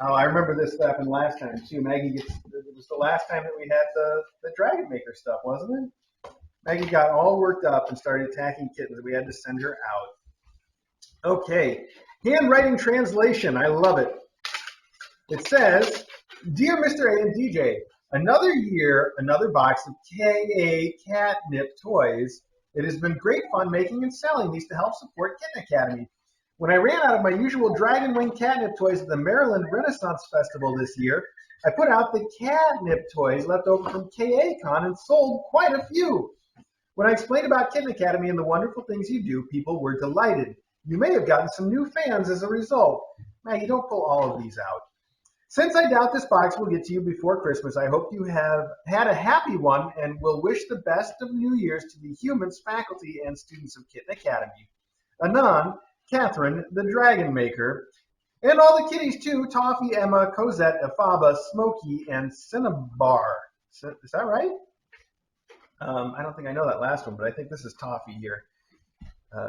Oh, I remember this happened last time, too. Maggie it was the last time that we had the Dragon Maker stuff, wasn't it? Maggie got all worked up and started attacking kittens. We had to send her out. Okay. Handwriting translation. I love it. It says, Dear Mr. A and DJ, another year, another box of KA catnip toys. It has been great fun making and selling these to help support Kitten Academy. When I ran out of my usual Dragon Wing catnip toys at the Maryland Renaissance Festival this year, I put out the catnip toys left over from KA-Con and sold quite a few. When I explained about Kitten Academy and the wonderful things you do, people were delighted. You may have gotten some new fans as a result. Maggie, don't pull all of these out. Since I doubt this box will get to you before Christmas, I hope you have had a happy one and will wish the best of New Year's to the humans, faculty, and students of Kitten Academy. Anon, Catherine, the Dragon Maker, and all the kitties too, Toffee, Emma, Cosette, Afaba, Smokey, and Cinnabar. Is that right? I don't think I know that last one, but I think this is Toffee here,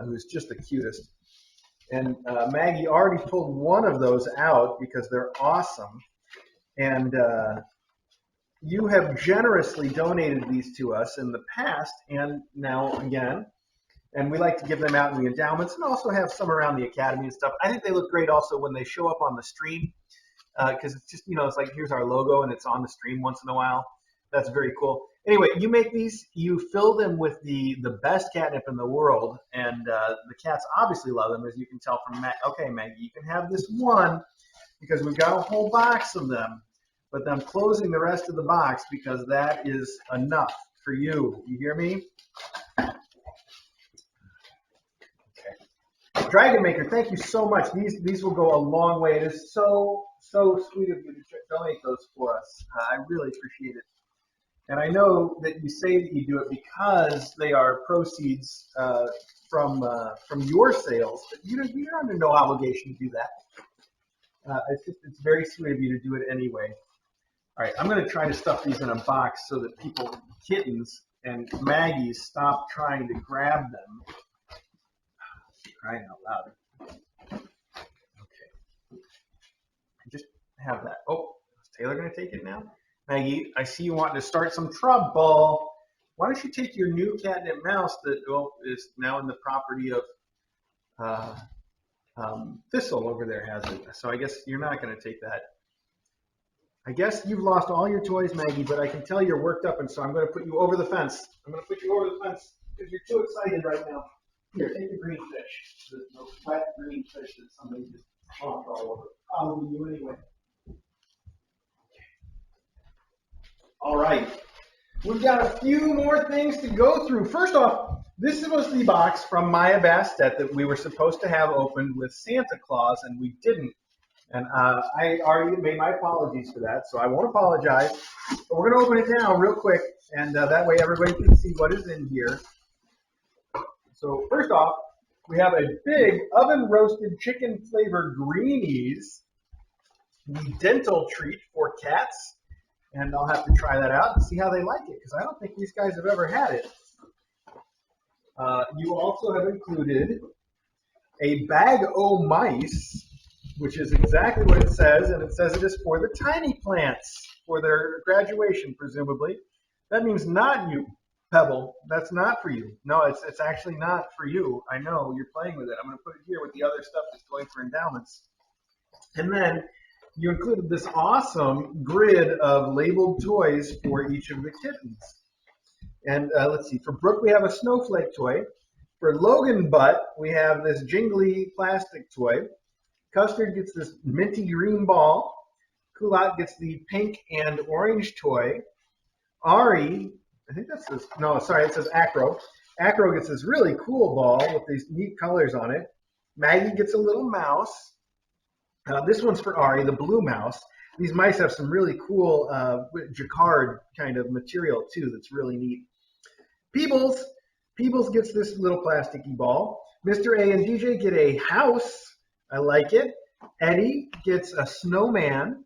who's just the cutest. And Maggie already pulled one of those out because they're awesome. And you have generously donated these to us in the past and now again. And we like to give them out in the endowments and also have some around the academy and stuff. I think they look great also when they show up on the stream because it's just, it's like here's our logo and it's on the stream once in a while. That's very cool. Anyway, you make these, you fill them with the best catnip in the world, and the cats obviously love them, as you can tell from Okay, Maggie, you can have this one because we've got a whole box of them, but I'm closing the rest of the box because that is enough for you. You hear me? Okay. Dragon Maker, thank you so much. These will go a long way. It is so sweet of you to donate those for us. I really appreciate it. And I know that you say that you do it because they are proceeds from your sales, but you're under no obligation to do that. It's very sweet of you to do it anyway. All right, I'm going to try to stuff these in a box so that kittens and Maggies stop trying to grab them. Crying out loud. Okay. Just have that. Oh, is Taylor going to take it now? Maggie, I see you wanting to start some trouble. Why don't you take your new catnip mouse that is now in the property of Thistle over there has it. So I guess you're not going to take that. I guess you've lost all your toys, Maggie, but I can tell you're worked up, and so I'm going to put you over the fence. I'm going to put you over the fence because you're too excited right now. Here, take the green fish. The wet green fish that somebody just honked all over. Probably you anyway. All right, we've got a few more things to go through. First off, this was the box from Maya Bastet that we were supposed to have opened with Santa Claus, and we didn't. And I already made my apologies for that, so I won't apologize. But we're going to open it now real quick, and that way everybody can see what is in here. So first off, we have a big oven-roasted chicken-flavored greenies, the dental treat for cats. And I'll have to try that out and see how they like it, because I don't think these guys have ever had it. You also have included a bag o' mice, which is exactly what it says, and it says it is for the tiny plants, for their graduation, presumably. That means not you, Pebble. That's not for you. No, it's actually not for you. I know, you're playing with it. I'm going to put it here with the other stuff that's going for endowments. And then you included this awesome grid of labeled toys for each of the kittens. And let's see, for Brooke, we have a snowflake toy. For Logan Butt, we have this jingly plastic toy. Custard gets this minty green ball. Kulat gets the pink and orange toy. Ari, I think that's this, no, sorry, it says Acro. Acro gets this really cool ball with these neat colors on it. Maggie gets a little mouse. This one's for Ari, the blue mouse. These mice have some really cool jacquard kind of material too that's really neat. Peebles gets this little plasticky ball. Mr. A and DJ get a house. I like it. Eddie gets a snowman.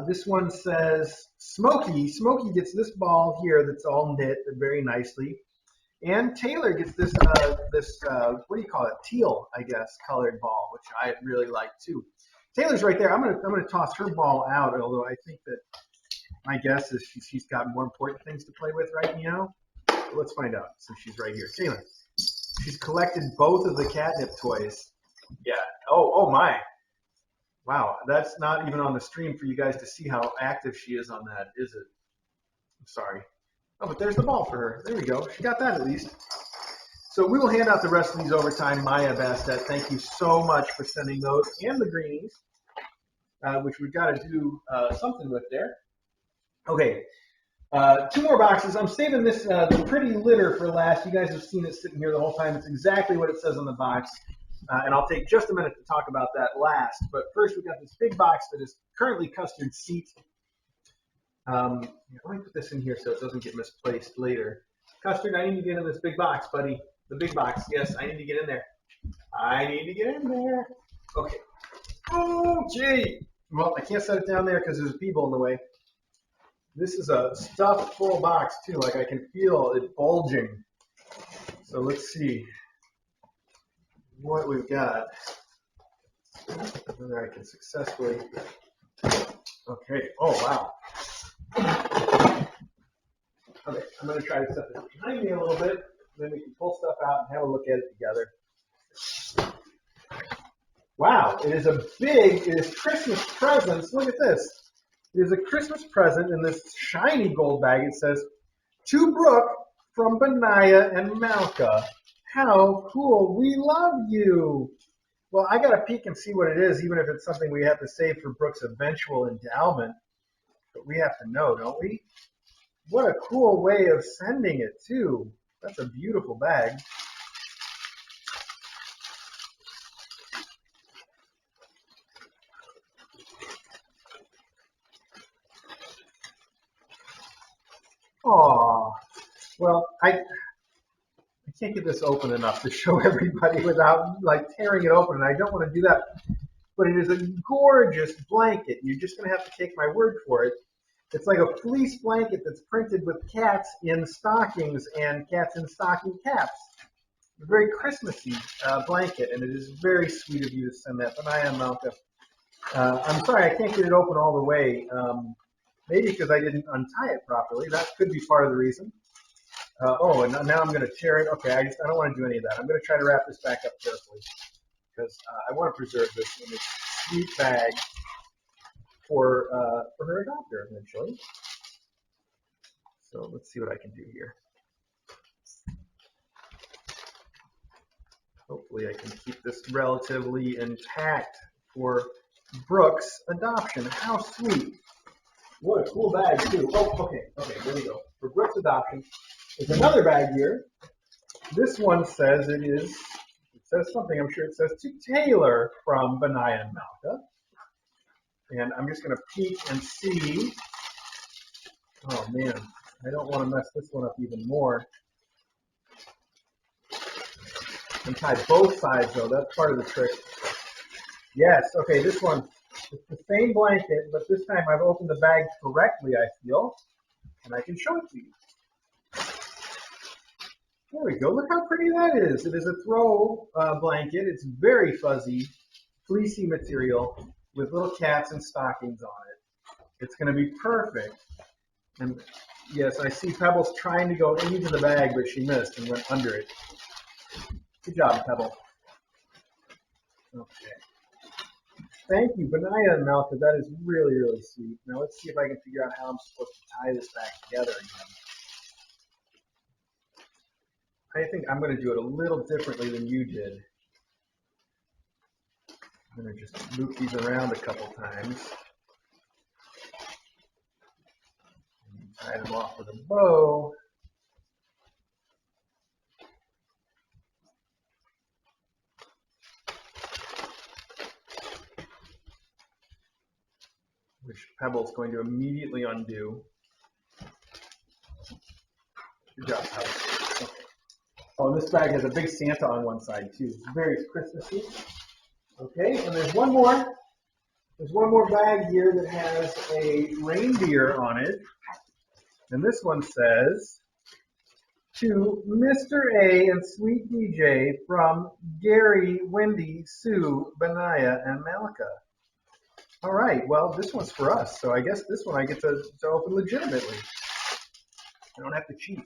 This one says Smokey. Smokey gets this ball here that's all knit very nicely. And Taylor gets this, what do you call it? Teal, I guess, colored ball, which I really like too. Taylor's right there. I'm gonna toss her ball out, although I think that my guess is she's got more important things to play with right now. Let's find out since she's right here. Taylor, she's collected both of the catnip toys. Yeah. Oh my. Wow, that's not even on the stream for you guys to see how active she is on that, is it? I'm sorry. Oh, but there's the ball for her. There we go. She got that at least. So we will hand out the rest of these over time. Maya Bastet, thank you so much for sending those and the greens. which we've got to do something with there. Okay, 2 more boxes. I'm saving this the pretty litter for last. You guys have seen it sitting here the whole time. It's exactly what it says on the box. And I'll take just a minute to talk about that last. But first, we've got this big box that is currently custard seat. Let me put this in here so it doesn't get misplaced later. Custard, I need to get in this big box, buddy. The big box. Yes, I need to get in there. I need to get in there. Okay. Oh, gee. Well, I can't set it down there because there's people in the way. This is a stuffed full box, too. Like I can feel it bulging. So let's see what we've got. Whether I can successfully. Okay. Oh, wow. Okay, I'm going to try to set this behind me a little bit. Then we can pull stuff out and have a look at it together. Wow, it is Christmas presents. Look at this. It is a Christmas present in this shiny gold bag. It says, to Brooke from Benaiah and Malka. How cool. We love you. Well, I got to peek and see what it is, even if it's something we have to save for Brooke's eventual endowment. But we have to know, don't we? What a cool way of sending it, too. That's a beautiful bag. Aw. Well, I can't get this open enough to show everybody without like tearing it open, and I don't want to do that. But it is a gorgeous blanket. You're just going to have to take my word for it. It's like a fleece blanket that's printed with cats in stockings and cats in stocking caps. A very Christmassy blanket, and it is very sweet of you to send that. Benaiah and Malka. I'm sorry, I can't get it open all the way. Maybe because I didn't untie it properly. That could be part of the reason. And now I'm going to tear it. Okay, I don't want to do any of that. I'm going to try to wrap this back up carefully because I want to preserve this in this sweet bag for her adopter eventually. So let's see what I can do here. Hopefully I can keep this relatively intact for Brooke's adoption. How sweet. What a cool bag, too. Oh, okay, there we go. For Brooke's adoption, there's another bag here. This one says it says something, I'm sure it says to Taylor from Benaiah and Malka. And I'm just going to peek and see. Oh, man, I don't want to mess this one up even more. And tie both sides, though. That's part of the trick. Yes, okay, this one. It's the same blanket, but this time I've opened the bag correctly, I feel, and I can show it to you. There we go. Look how pretty that is. It is a throw blanket. It's very fuzzy, fleecy material with little cats and stockings on it. It's going to be perfect. And yes, I see Pebbles trying to go into the bag, but she missed and went under it. Good job, Pebble. Okay. Thank you, Benaiah and Malka. That is really, really sweet. Now let's see if I can figure out how I'm supposed to tie this back together again. I think I'm going to do it a little differently than you did. I'm going to just loop these around a couple times. And tie them off with a bow. Which Pebble's going to immediately undo. Good job, Pebble. Okay. Oh, this bag has a big Santa on one side too. It's very Christmassy. Okay, and there's one more. There's one more bag here that has a reindeer on it. And this one says, to Mr. A and Sweet DJ from Gary, Wendy, Sue, Benaiah, and Malka. All right, well, this one's for us, so I guess this one I get to open legitimately. I don't have to cheat.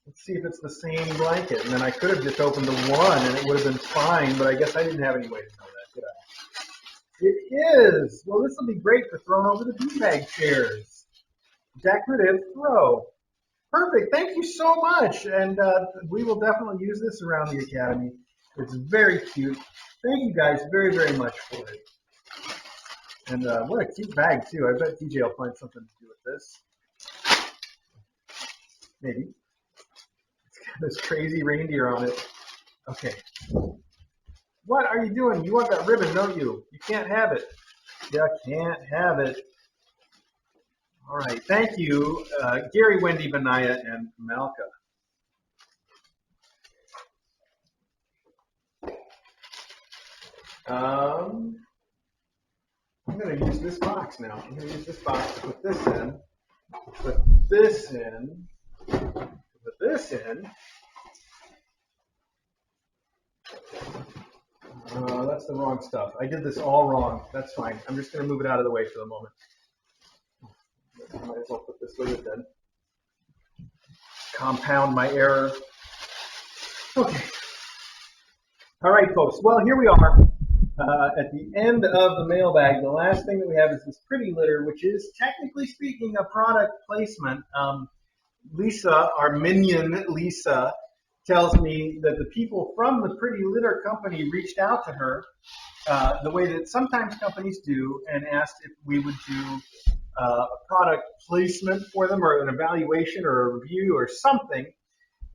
Let's see if it's the same blanket. And then I could have just opened the one and it would have been fine, but I guess I didn't have any way to know that, did I? It is. Well, this will be great for throwing over the beanbag chairs. Decorative throw. Perfect. Thank you so much. And we will definitely use this around the Academy. It's very cute. Thank you guys very, very much for it. And what a cute bag, too. I bet DJ will find something to do with this. Maybe. It's got this crazy reindeer on it. Okay. What are you doing? You want that ribbon, don't you? You can't have it. You can't have it. All right. Thank you, Gary, Wendy, Benaya, and Malka. I'm going to use this box now. I'm going to use this box to put this in, put this in, put this in. That's the wrong stuff. I did this all wrong. That's fine. I'm just going to move it out of the way for the moment. I might as well put this with it then. Compound my error. Okay. All right, folks. Well, here we are at the end of the mailbag. The last thing that we have is this pretty litter, which is technically speaking a product placement. Lisa, our minion Lisa, tells me that the people from the Pretty Litter Company reached out to her the way that sometimes companies do and asked if we would do a product placement for them or an evaluation or a review or something.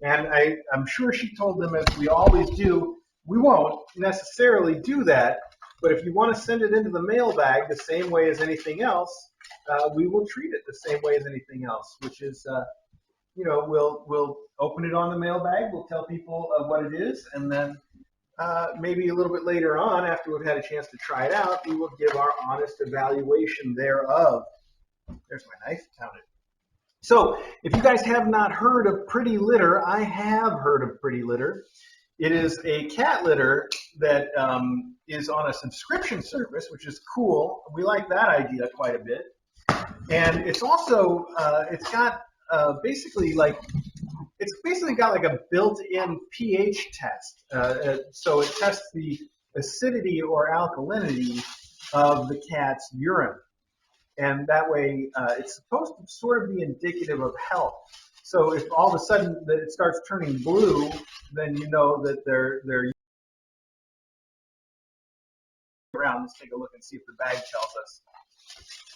And I'm sure she told them, as we always do, we won't necessarily do that, but if you want to send it into the mailbag the same way as anything else, we will treat it the same way as anything else, which is we'll open it on the mailbag, we'll tell people what it is, and then maybe a little bit later on, after we've had a chance to try it out, we will give our honest evaluation thereof. There's my knife, found it. So if you guys have not heard of Pretty Litter, I have heard of Pretty Litter. It is a cat litter that is on a subscription service, which is cool. We like that idea quite a bit. And it's also, it's got basically got like a built-in pH test. So it tests the acidity or alkalinity of the cat's urine. And that way, it's supposed to sort of be indicative of health. So if all of a sudden that it starts turning blue, then you know that they're around. Let's take a look and see if the bag tells us.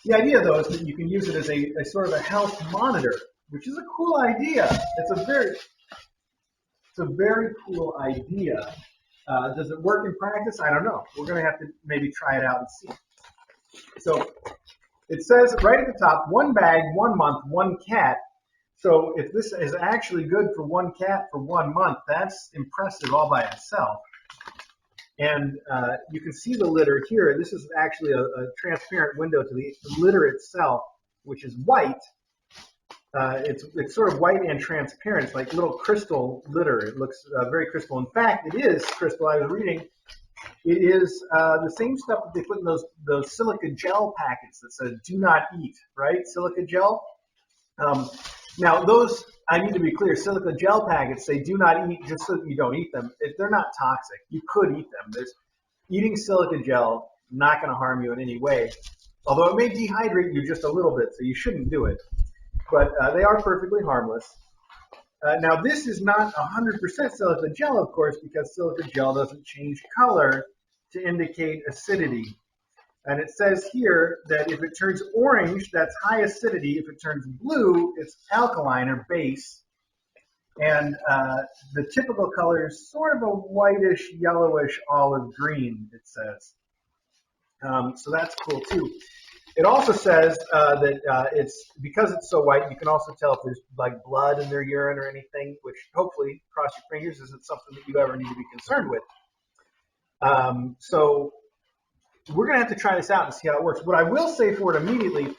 The idea, though, is that you can use it as a sort of a health monitor, which is a cool idea. It's a very cool idea. Does it work in practice? I don't know. We're going to have to maybe try it out and see. So it says right at the top, 1 bag, 1 month, 1 cat. So if this is actually good for 1 cat for 1 month, that's impressive all by itself. And you can see the litter here. This is actually a transparent window to the litter itself, which is white. It's sort of white and transparent. It's like little crystal litter. It looks very crystal. In fact, it is crystal. I was reading. It is the same stuff that they put in those silica gel packets that said "Do not eat," right? Silica gel. Now, those, I need to be clear, silica gel packets, they do not eat just so that you don't eat them. They're not toxic. You could eat them. Eating silica gel, not going to harm you in any way, although it may dehydrate you just a little bit, so you shouldn't do it. But they are perfectly harmless. Now, this is not 100% silica gel, of course, because silica gel doesn't change color to indicate acidity. And it says here that if it turns orange, that's high acidity. If it turns blue, it's alkaline or base. And the typical color is sort of a whitish, yellowish, olive green, it says. So that's cool, too. It also says that because it's so white, you can also tell if there's like blood in their urine or anything, which hopefully, cross your fingers, isn't something that you ever need to be concerned with. So we're going to have to try this out and see how it works. What I will say for it immediately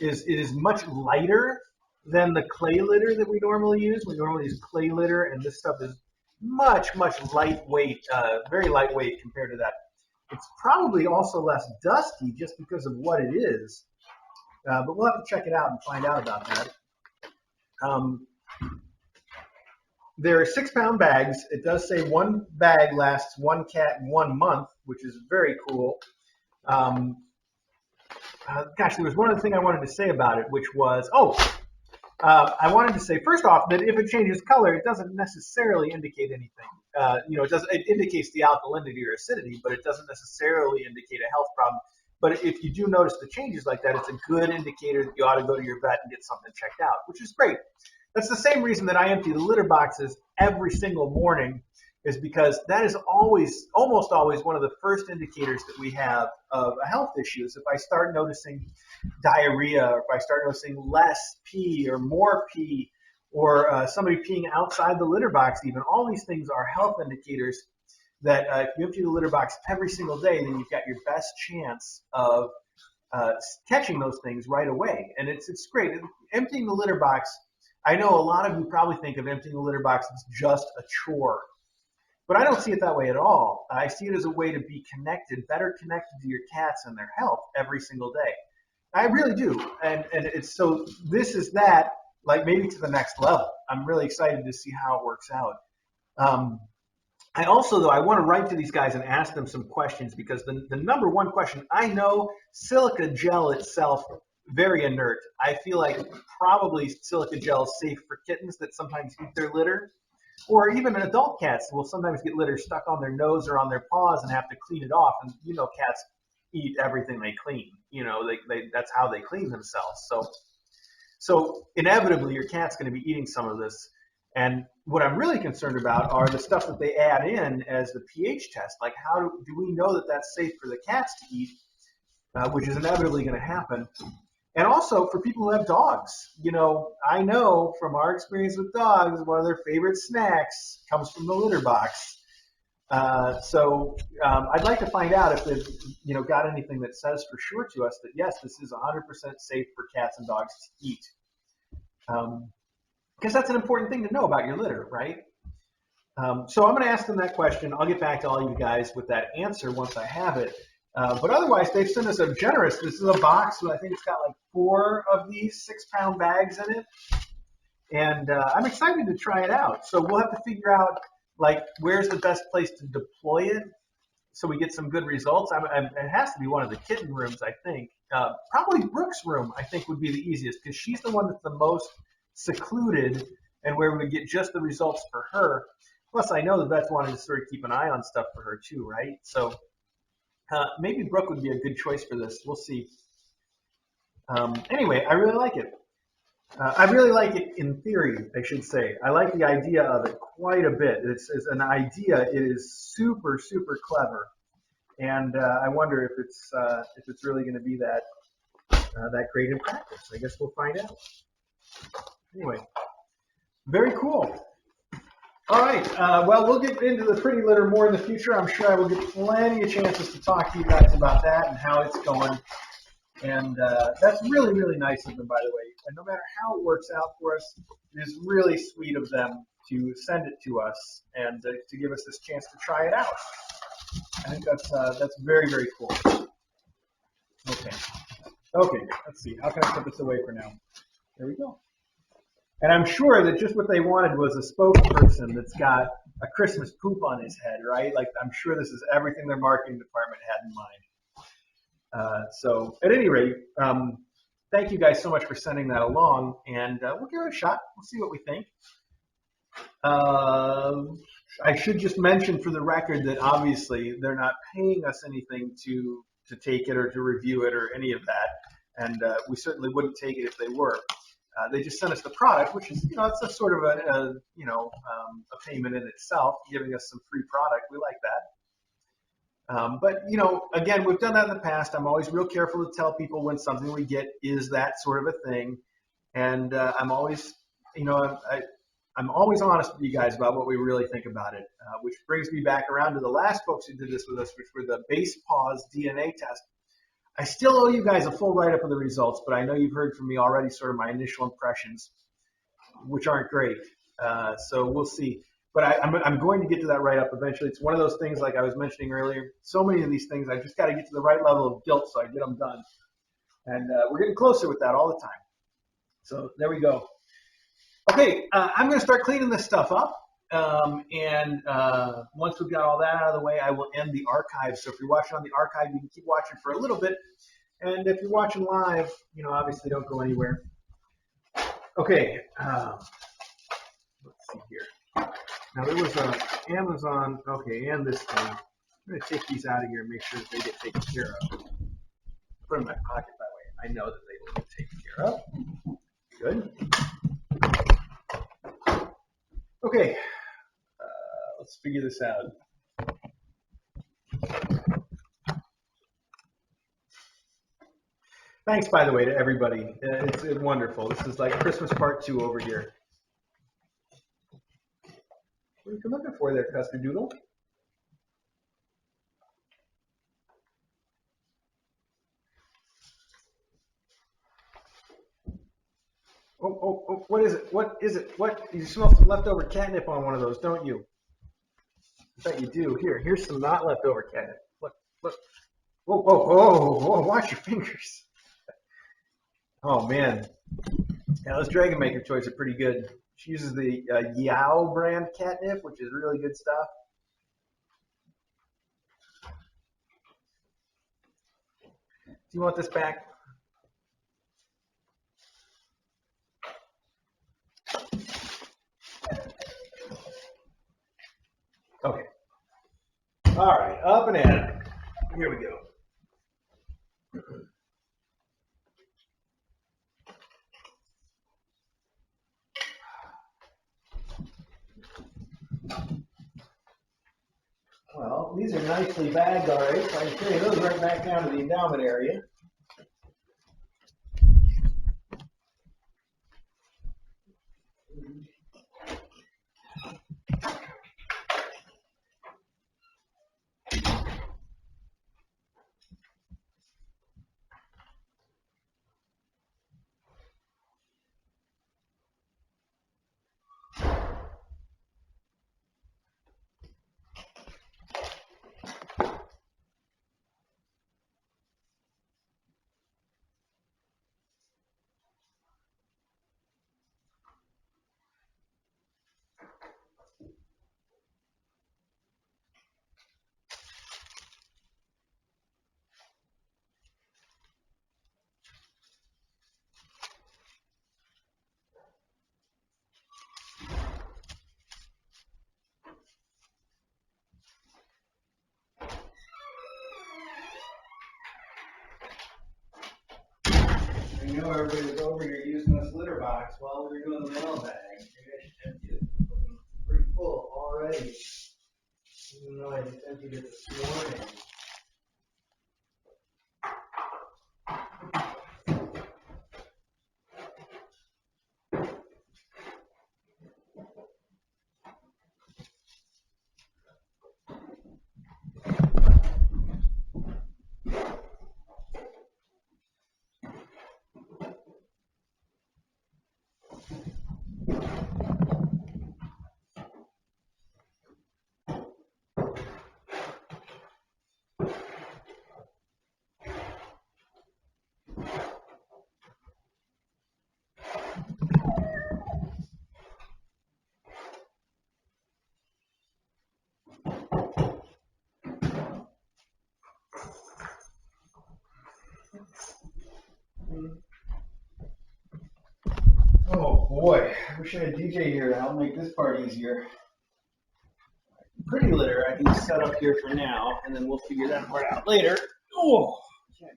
is it is much lighter than the clay litter that we normally use. We normally use clay litter, and this stuff is much, much lightweight, very lightweight compared to that. It's probably also less dusty just because of what it is, but we'll have to check it out and find out about that. There are 6-pound bags. It does say 1 bag lasts 1 cat 1 month, which is very cool. Gosh, there was one other thing I wanted to say about it, which was, I wanted to say, first off, that if it changes color, it doesn't necessarily indicate anything. It indicates the alkalinity or acidity, but it doesn't necessarily indicate a health problem. But if you do notice the changes like that, it's a good indicator that you ought to go to your vet and get something checked out, which is great. That's the same reason that I empty the litter boxes every single morning, is because that is always, almost always, one of the first indicators that we have of a health issue. Is if I start noticing diarrhea, or if I start noticing less pee or more pee, or somebody peeing outside the litter box even, all these things are health indicators that if you empty the litter box every single day, then you've got your best chance of catching those things right away. And it's great. Emptying the litter box, I know a lot of you probably think of emptying the litter box as just a chore, but I don't see it that way at all. I see it as a way to be connected, better connected to your cats and their health every single day. I really do. And it's so this is that, like, maybe to the next level. I'm really excited to see how it works out. I also, though, I want to write to these guys and ask them some questions, because the number one question, I know silica gel itself, very inert. I feel like probably silica gel is safe for kittens that sometimes eat their litter, or even adult cats will sometimes get litter stuck on their nose or on their paws and have to clean it off. And you know, cats eat everything they clean. You know, that's how they clean themselves. So inevitably, your cat's going to be eating some of this. And what I'm really concerned about are the stuff that they add in as the pH test. Like, how do we know that that's safe for the cats to eat, which is inevitably going to happen. And also for people who have dogs. You know, I know from our experience with dogs, one of their favorite snacks comes from the litter box. So I'd like to find out if they've, you know, got anything that says for sure to us that, yes, this is 100% safe for cats and dogs to eat. Because that's an important thing to know about your litter, right? So I'm going to ask them that question. I'll get back to all you guys with that answer once I have it. But otherwise, they've sent us a generous, this is a box, I think it's got like 4 of these 6-pound bags in it. And I'm excited to try it out. So we'll have to figure out, like, where's the best place to deploy it so we get some good results. It has to be one of the kitten rooms, I think. Probably Brooke's room, I think, would be the easiest, because she's the one that's the most secluded and where we would get just the results for her. Plus, I know the vets wanted to sort of keep an eye on stuff for her too, right? So maybe Brooke would be a good choice for this. We'll see. Anyway, I really like it. I really like it in theory, I should say. I like the idea of it quite a bit. It's an idea. It is super, super clever, and I wonder if it's really going to be that great in practice. I guess we'll find out. Anyway, very cool. All right. Well, we'll get into the pretty litter more in the future. I'm sure I will get plenty of chances to talk to you guys about that and how it's going. And that's really, really nice of them, by the way. And no matter how it works out for us, it is really sweet of them to send it to us and to give us this chance to try it out. I think that's very, very cool. Okay. Okay. Let's see. How can I put this away for now? There we go. And I'm sure that just what they wanted was a spokesperson that's got a Christmas poop on his head, right? Like, I'm sure this is everything their marketing department had in mind. So at any rate, thank you guys so much for sending that along, and we'll give it a shot. We'll see what we think. I should just mention for the record that obviously they're not paying us anything to take it or to review it or any of that, and we certainly wouldn't take it if they were. They just sent us the product, which is, it's a sort of a payment in itself, giving us some free product. We like that. But, again, we've done that in the past. I'm always real careful to tell people when something we get is that sort of a thing. And I'm always, I'm always honest with you guys about what we really think about it, which brings me back around to the last folks who did this with us, which were the base pause DNA test. I still owe you guys a full write-up of the results, but I know you've heard from me already sort of my initial impressions, which aren't great. So we'll see. But I'm going to get to that write-up eventually. It's one of those things, like I was mentioning earlier, so many of these things, I've just got to get to the right level of guilt so I get them done. And we're getting closer with that all the time. So there we go. Okay, I'm going to start cleaning this stuff up. And once we've got all that out of the way, I will end the archive. So if you're watching on the archive, you can keep watching for a little bit. And if you're watching live, obviously don't go anywhere. Okay, let's see here. Now there was Amazon, okay, and this thing. I'm going to take these out of here and make sure that they get taken care of. put them in my pocket that way. I know that they will be taken care of. Good. Okay, let's figure this out. Thanks, by the way, to everybody. It's wonderful. This is like Christmas part 2 over here. What are you looking for there, Custard Doodle? Oh, what is it? What is it? What? You smell some leftover catnip on one of those, don't you? I bet you do. Here's some not leftover catnip. Look. Whoa, watch your fingers. Oh, man. Yeah, those Dragon Maker toys are pretty good. She uses the Yao brand catnip, which is really good stuff. Do you want this back? Okay. All right, up and at it. Here we go. Well, these are nicely bagged, all right. So I can carry those right back down to the endowment area. I know everybody's over here using this litter box while we're doing the mailbag. Maybe I should empty it. It's looking pretty full already. Even though I just emptied it this morning. Oh boy, I wish I had DJ here to help make this part easier. Pretty litter I can just set up here for now, and then we'll figure that part out later. Oh, okay.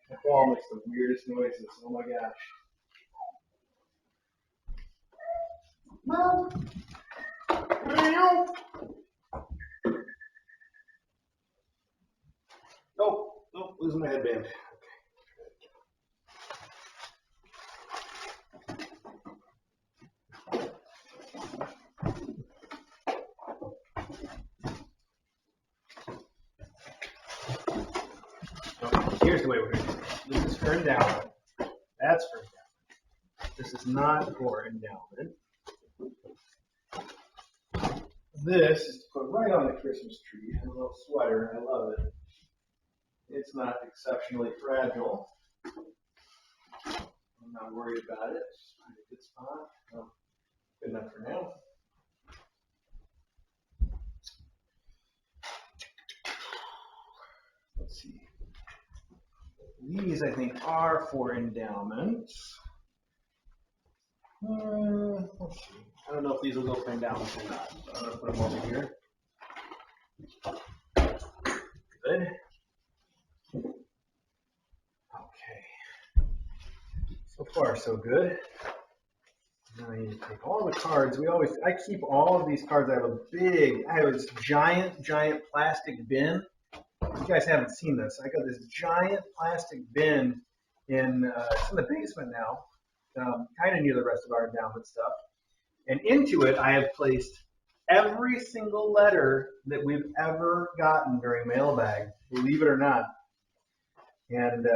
The ball makes the weirdest noises. Oh my gosh. Mom. Oh, losing my headband. Okay, here's the way we're going to do this. This is for endowment. That's for endowment. This is not for endowment. This is to put right on the Christmas tree. A little sweater. I love it. It's not exceptionally fragile. I'm not worried about it. Just find a good spot. Oh, good enough for now. are for endowments. Let's see. I don't know if these will go for endowments or not. So I'm going to put them over here. Good. Okay. So far, so good. Now I need to take all the cards. I keep all of these cards. I have this giant plastic bin. You guys haven't seen this. I got this giant plastic bin it's in the basement now, kind of near the rest of our endowment stuff. And into it, I have placed every single letter that we've ever gotten during Mailbag, believe it or not. And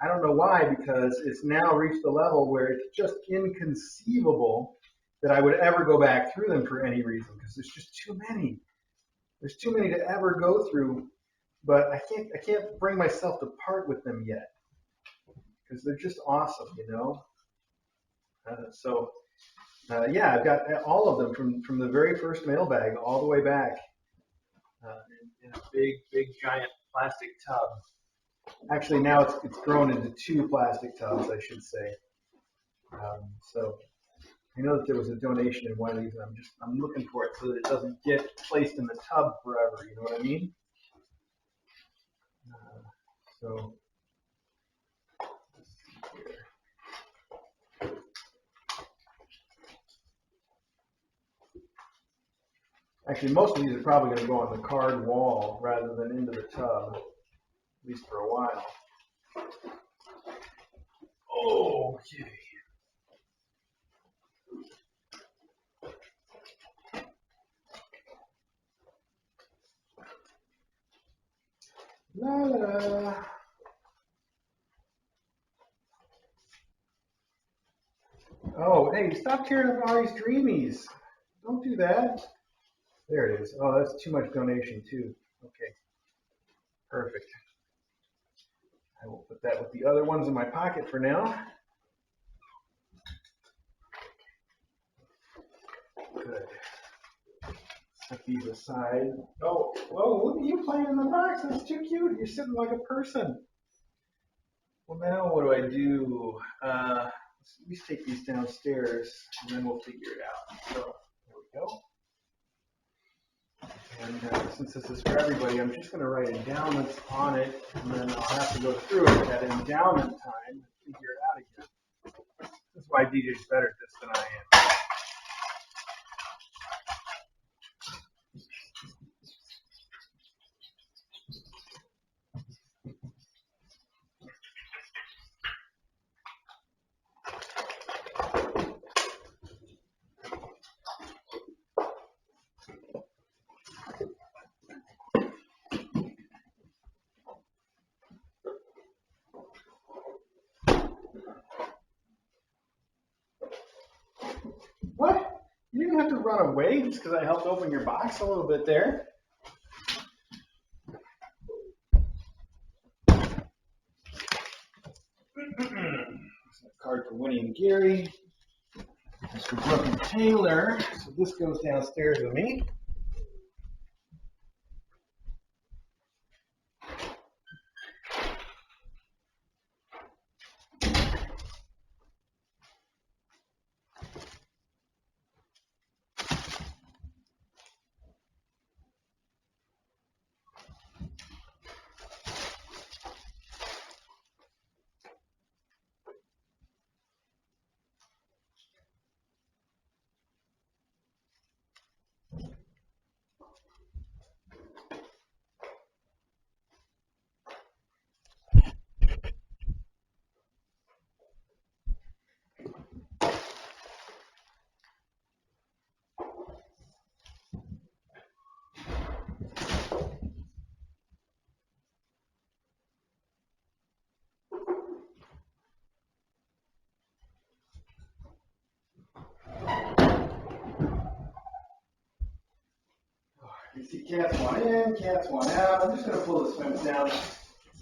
I don't know why, because it's now reached the level where it's just inconceivable that I would ever go back through them for any reason, because there's just too many. There's too many to ever go through, but I can't bring myself to part with them yet, because they're just awesome, you know. Yeah, I've got all of them from the very first Mailbag all the way back in a big giant plastic tub. Actually, now it's grown into 2 plastic tubs, I should say. So I know that there was a donation in one of these, and I'm looking for it so that it doesn't get placed in the tub forever. You know what I mean? So let's see here. Actually, most of these are probably going to go on the card wall rather than into the tub, at least for a while. Okay. La la. Oh, hey, stop tearing up all these dreamies. Don't do that. There it is. Oh, that's too much donation too. Okay. Perfect. I will put that with the other ones in my pocket for now. Good. Set these aside. Oh, whoa, look at you playing in the box. That's too cute. You're sitting like a person. Well, now what do I do? Let's at least take these downstairs, and then we'll figure it out. So, there we go. And since this is for everybody, I'm just going to write endowments on it, and then I'll have to go through it at endowment time and figure it out again. That's why DJ's better at this than I am. What? You didn't have to run away just because I helped open your box a little bit there. A card for Winnie and Gary. This is for Brooke and Taylor. So this goes downstairs with me. You see cats want in, cats want out. I'm just going to pull this fence down.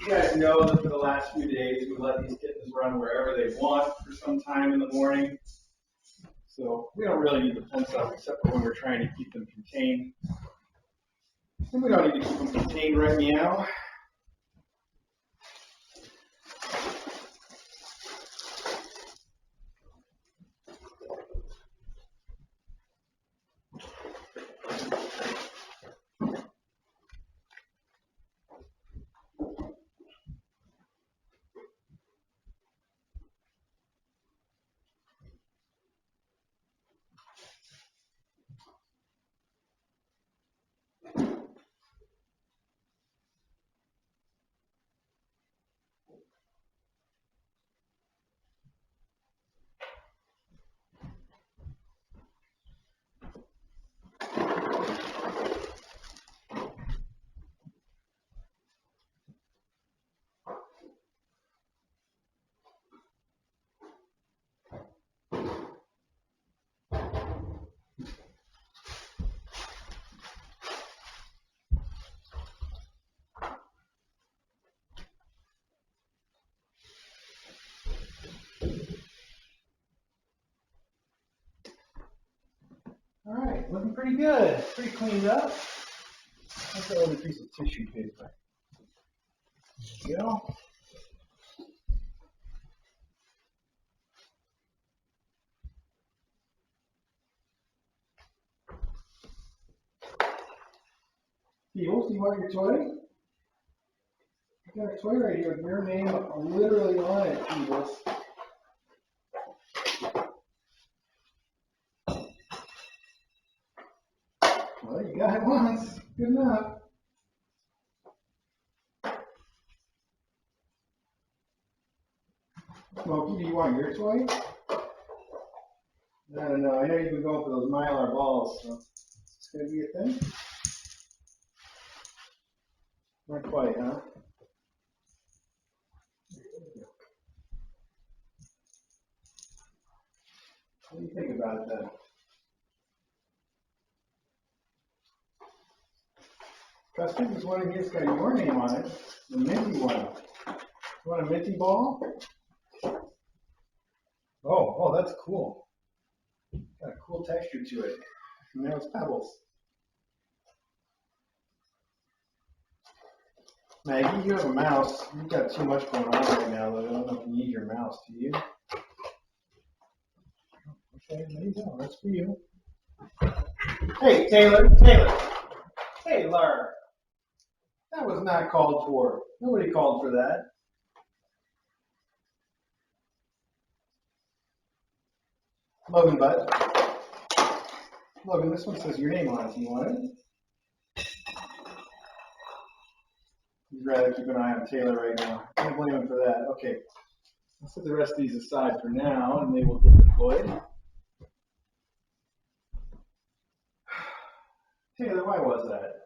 You guys know that for the last few days we let these kittens run wherever they want for some time in the morning. So we don't really need the fence up except for when we're trying to keep them contained. And we don't need to keep them contained right meow. looking pretty good. Pretty cleaned up. That's a little piece of tissue paper. There you go. Beals, do you want your toy? You got a toy right here with your name literally on it, Beals. Well, you got it once. Good enough. Smokey, do you want your toy? I don't know. I know you've been going for those Mylar balls, so it's going to be a thing? Not quite, huh? What do you think about it then? Custard is one of his got your name on it, the minty one. You want a minty ball? Oh, that's cool. Got a cool texture to it. And now it's Babbles. Maggie, you have a mouse. You've got too much going on right now. I don't know if you need your mouse, do you? Okay, there you go. That's for you. Hey, Taylor. Taylor. That was not called for. Nobody called for that. Logan, bud. Logan, this one says your name on it. Do you want it? You'd rather keep an eye on Taylor right now. Can't blame him for that. Okay. Let's set the rest of these aside for now, and they will get deployed. Taylor, why was that?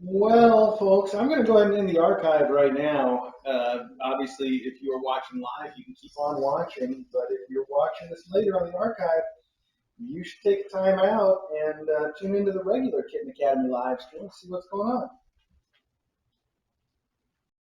Well, folks, I'm going to go ahead and end the archive right now. Obviously, if you are watching live, you can keep on watching. But if you're watching this later on the archive, you should take time out and tune into the regular Kitten Academy live stream and see what's going on.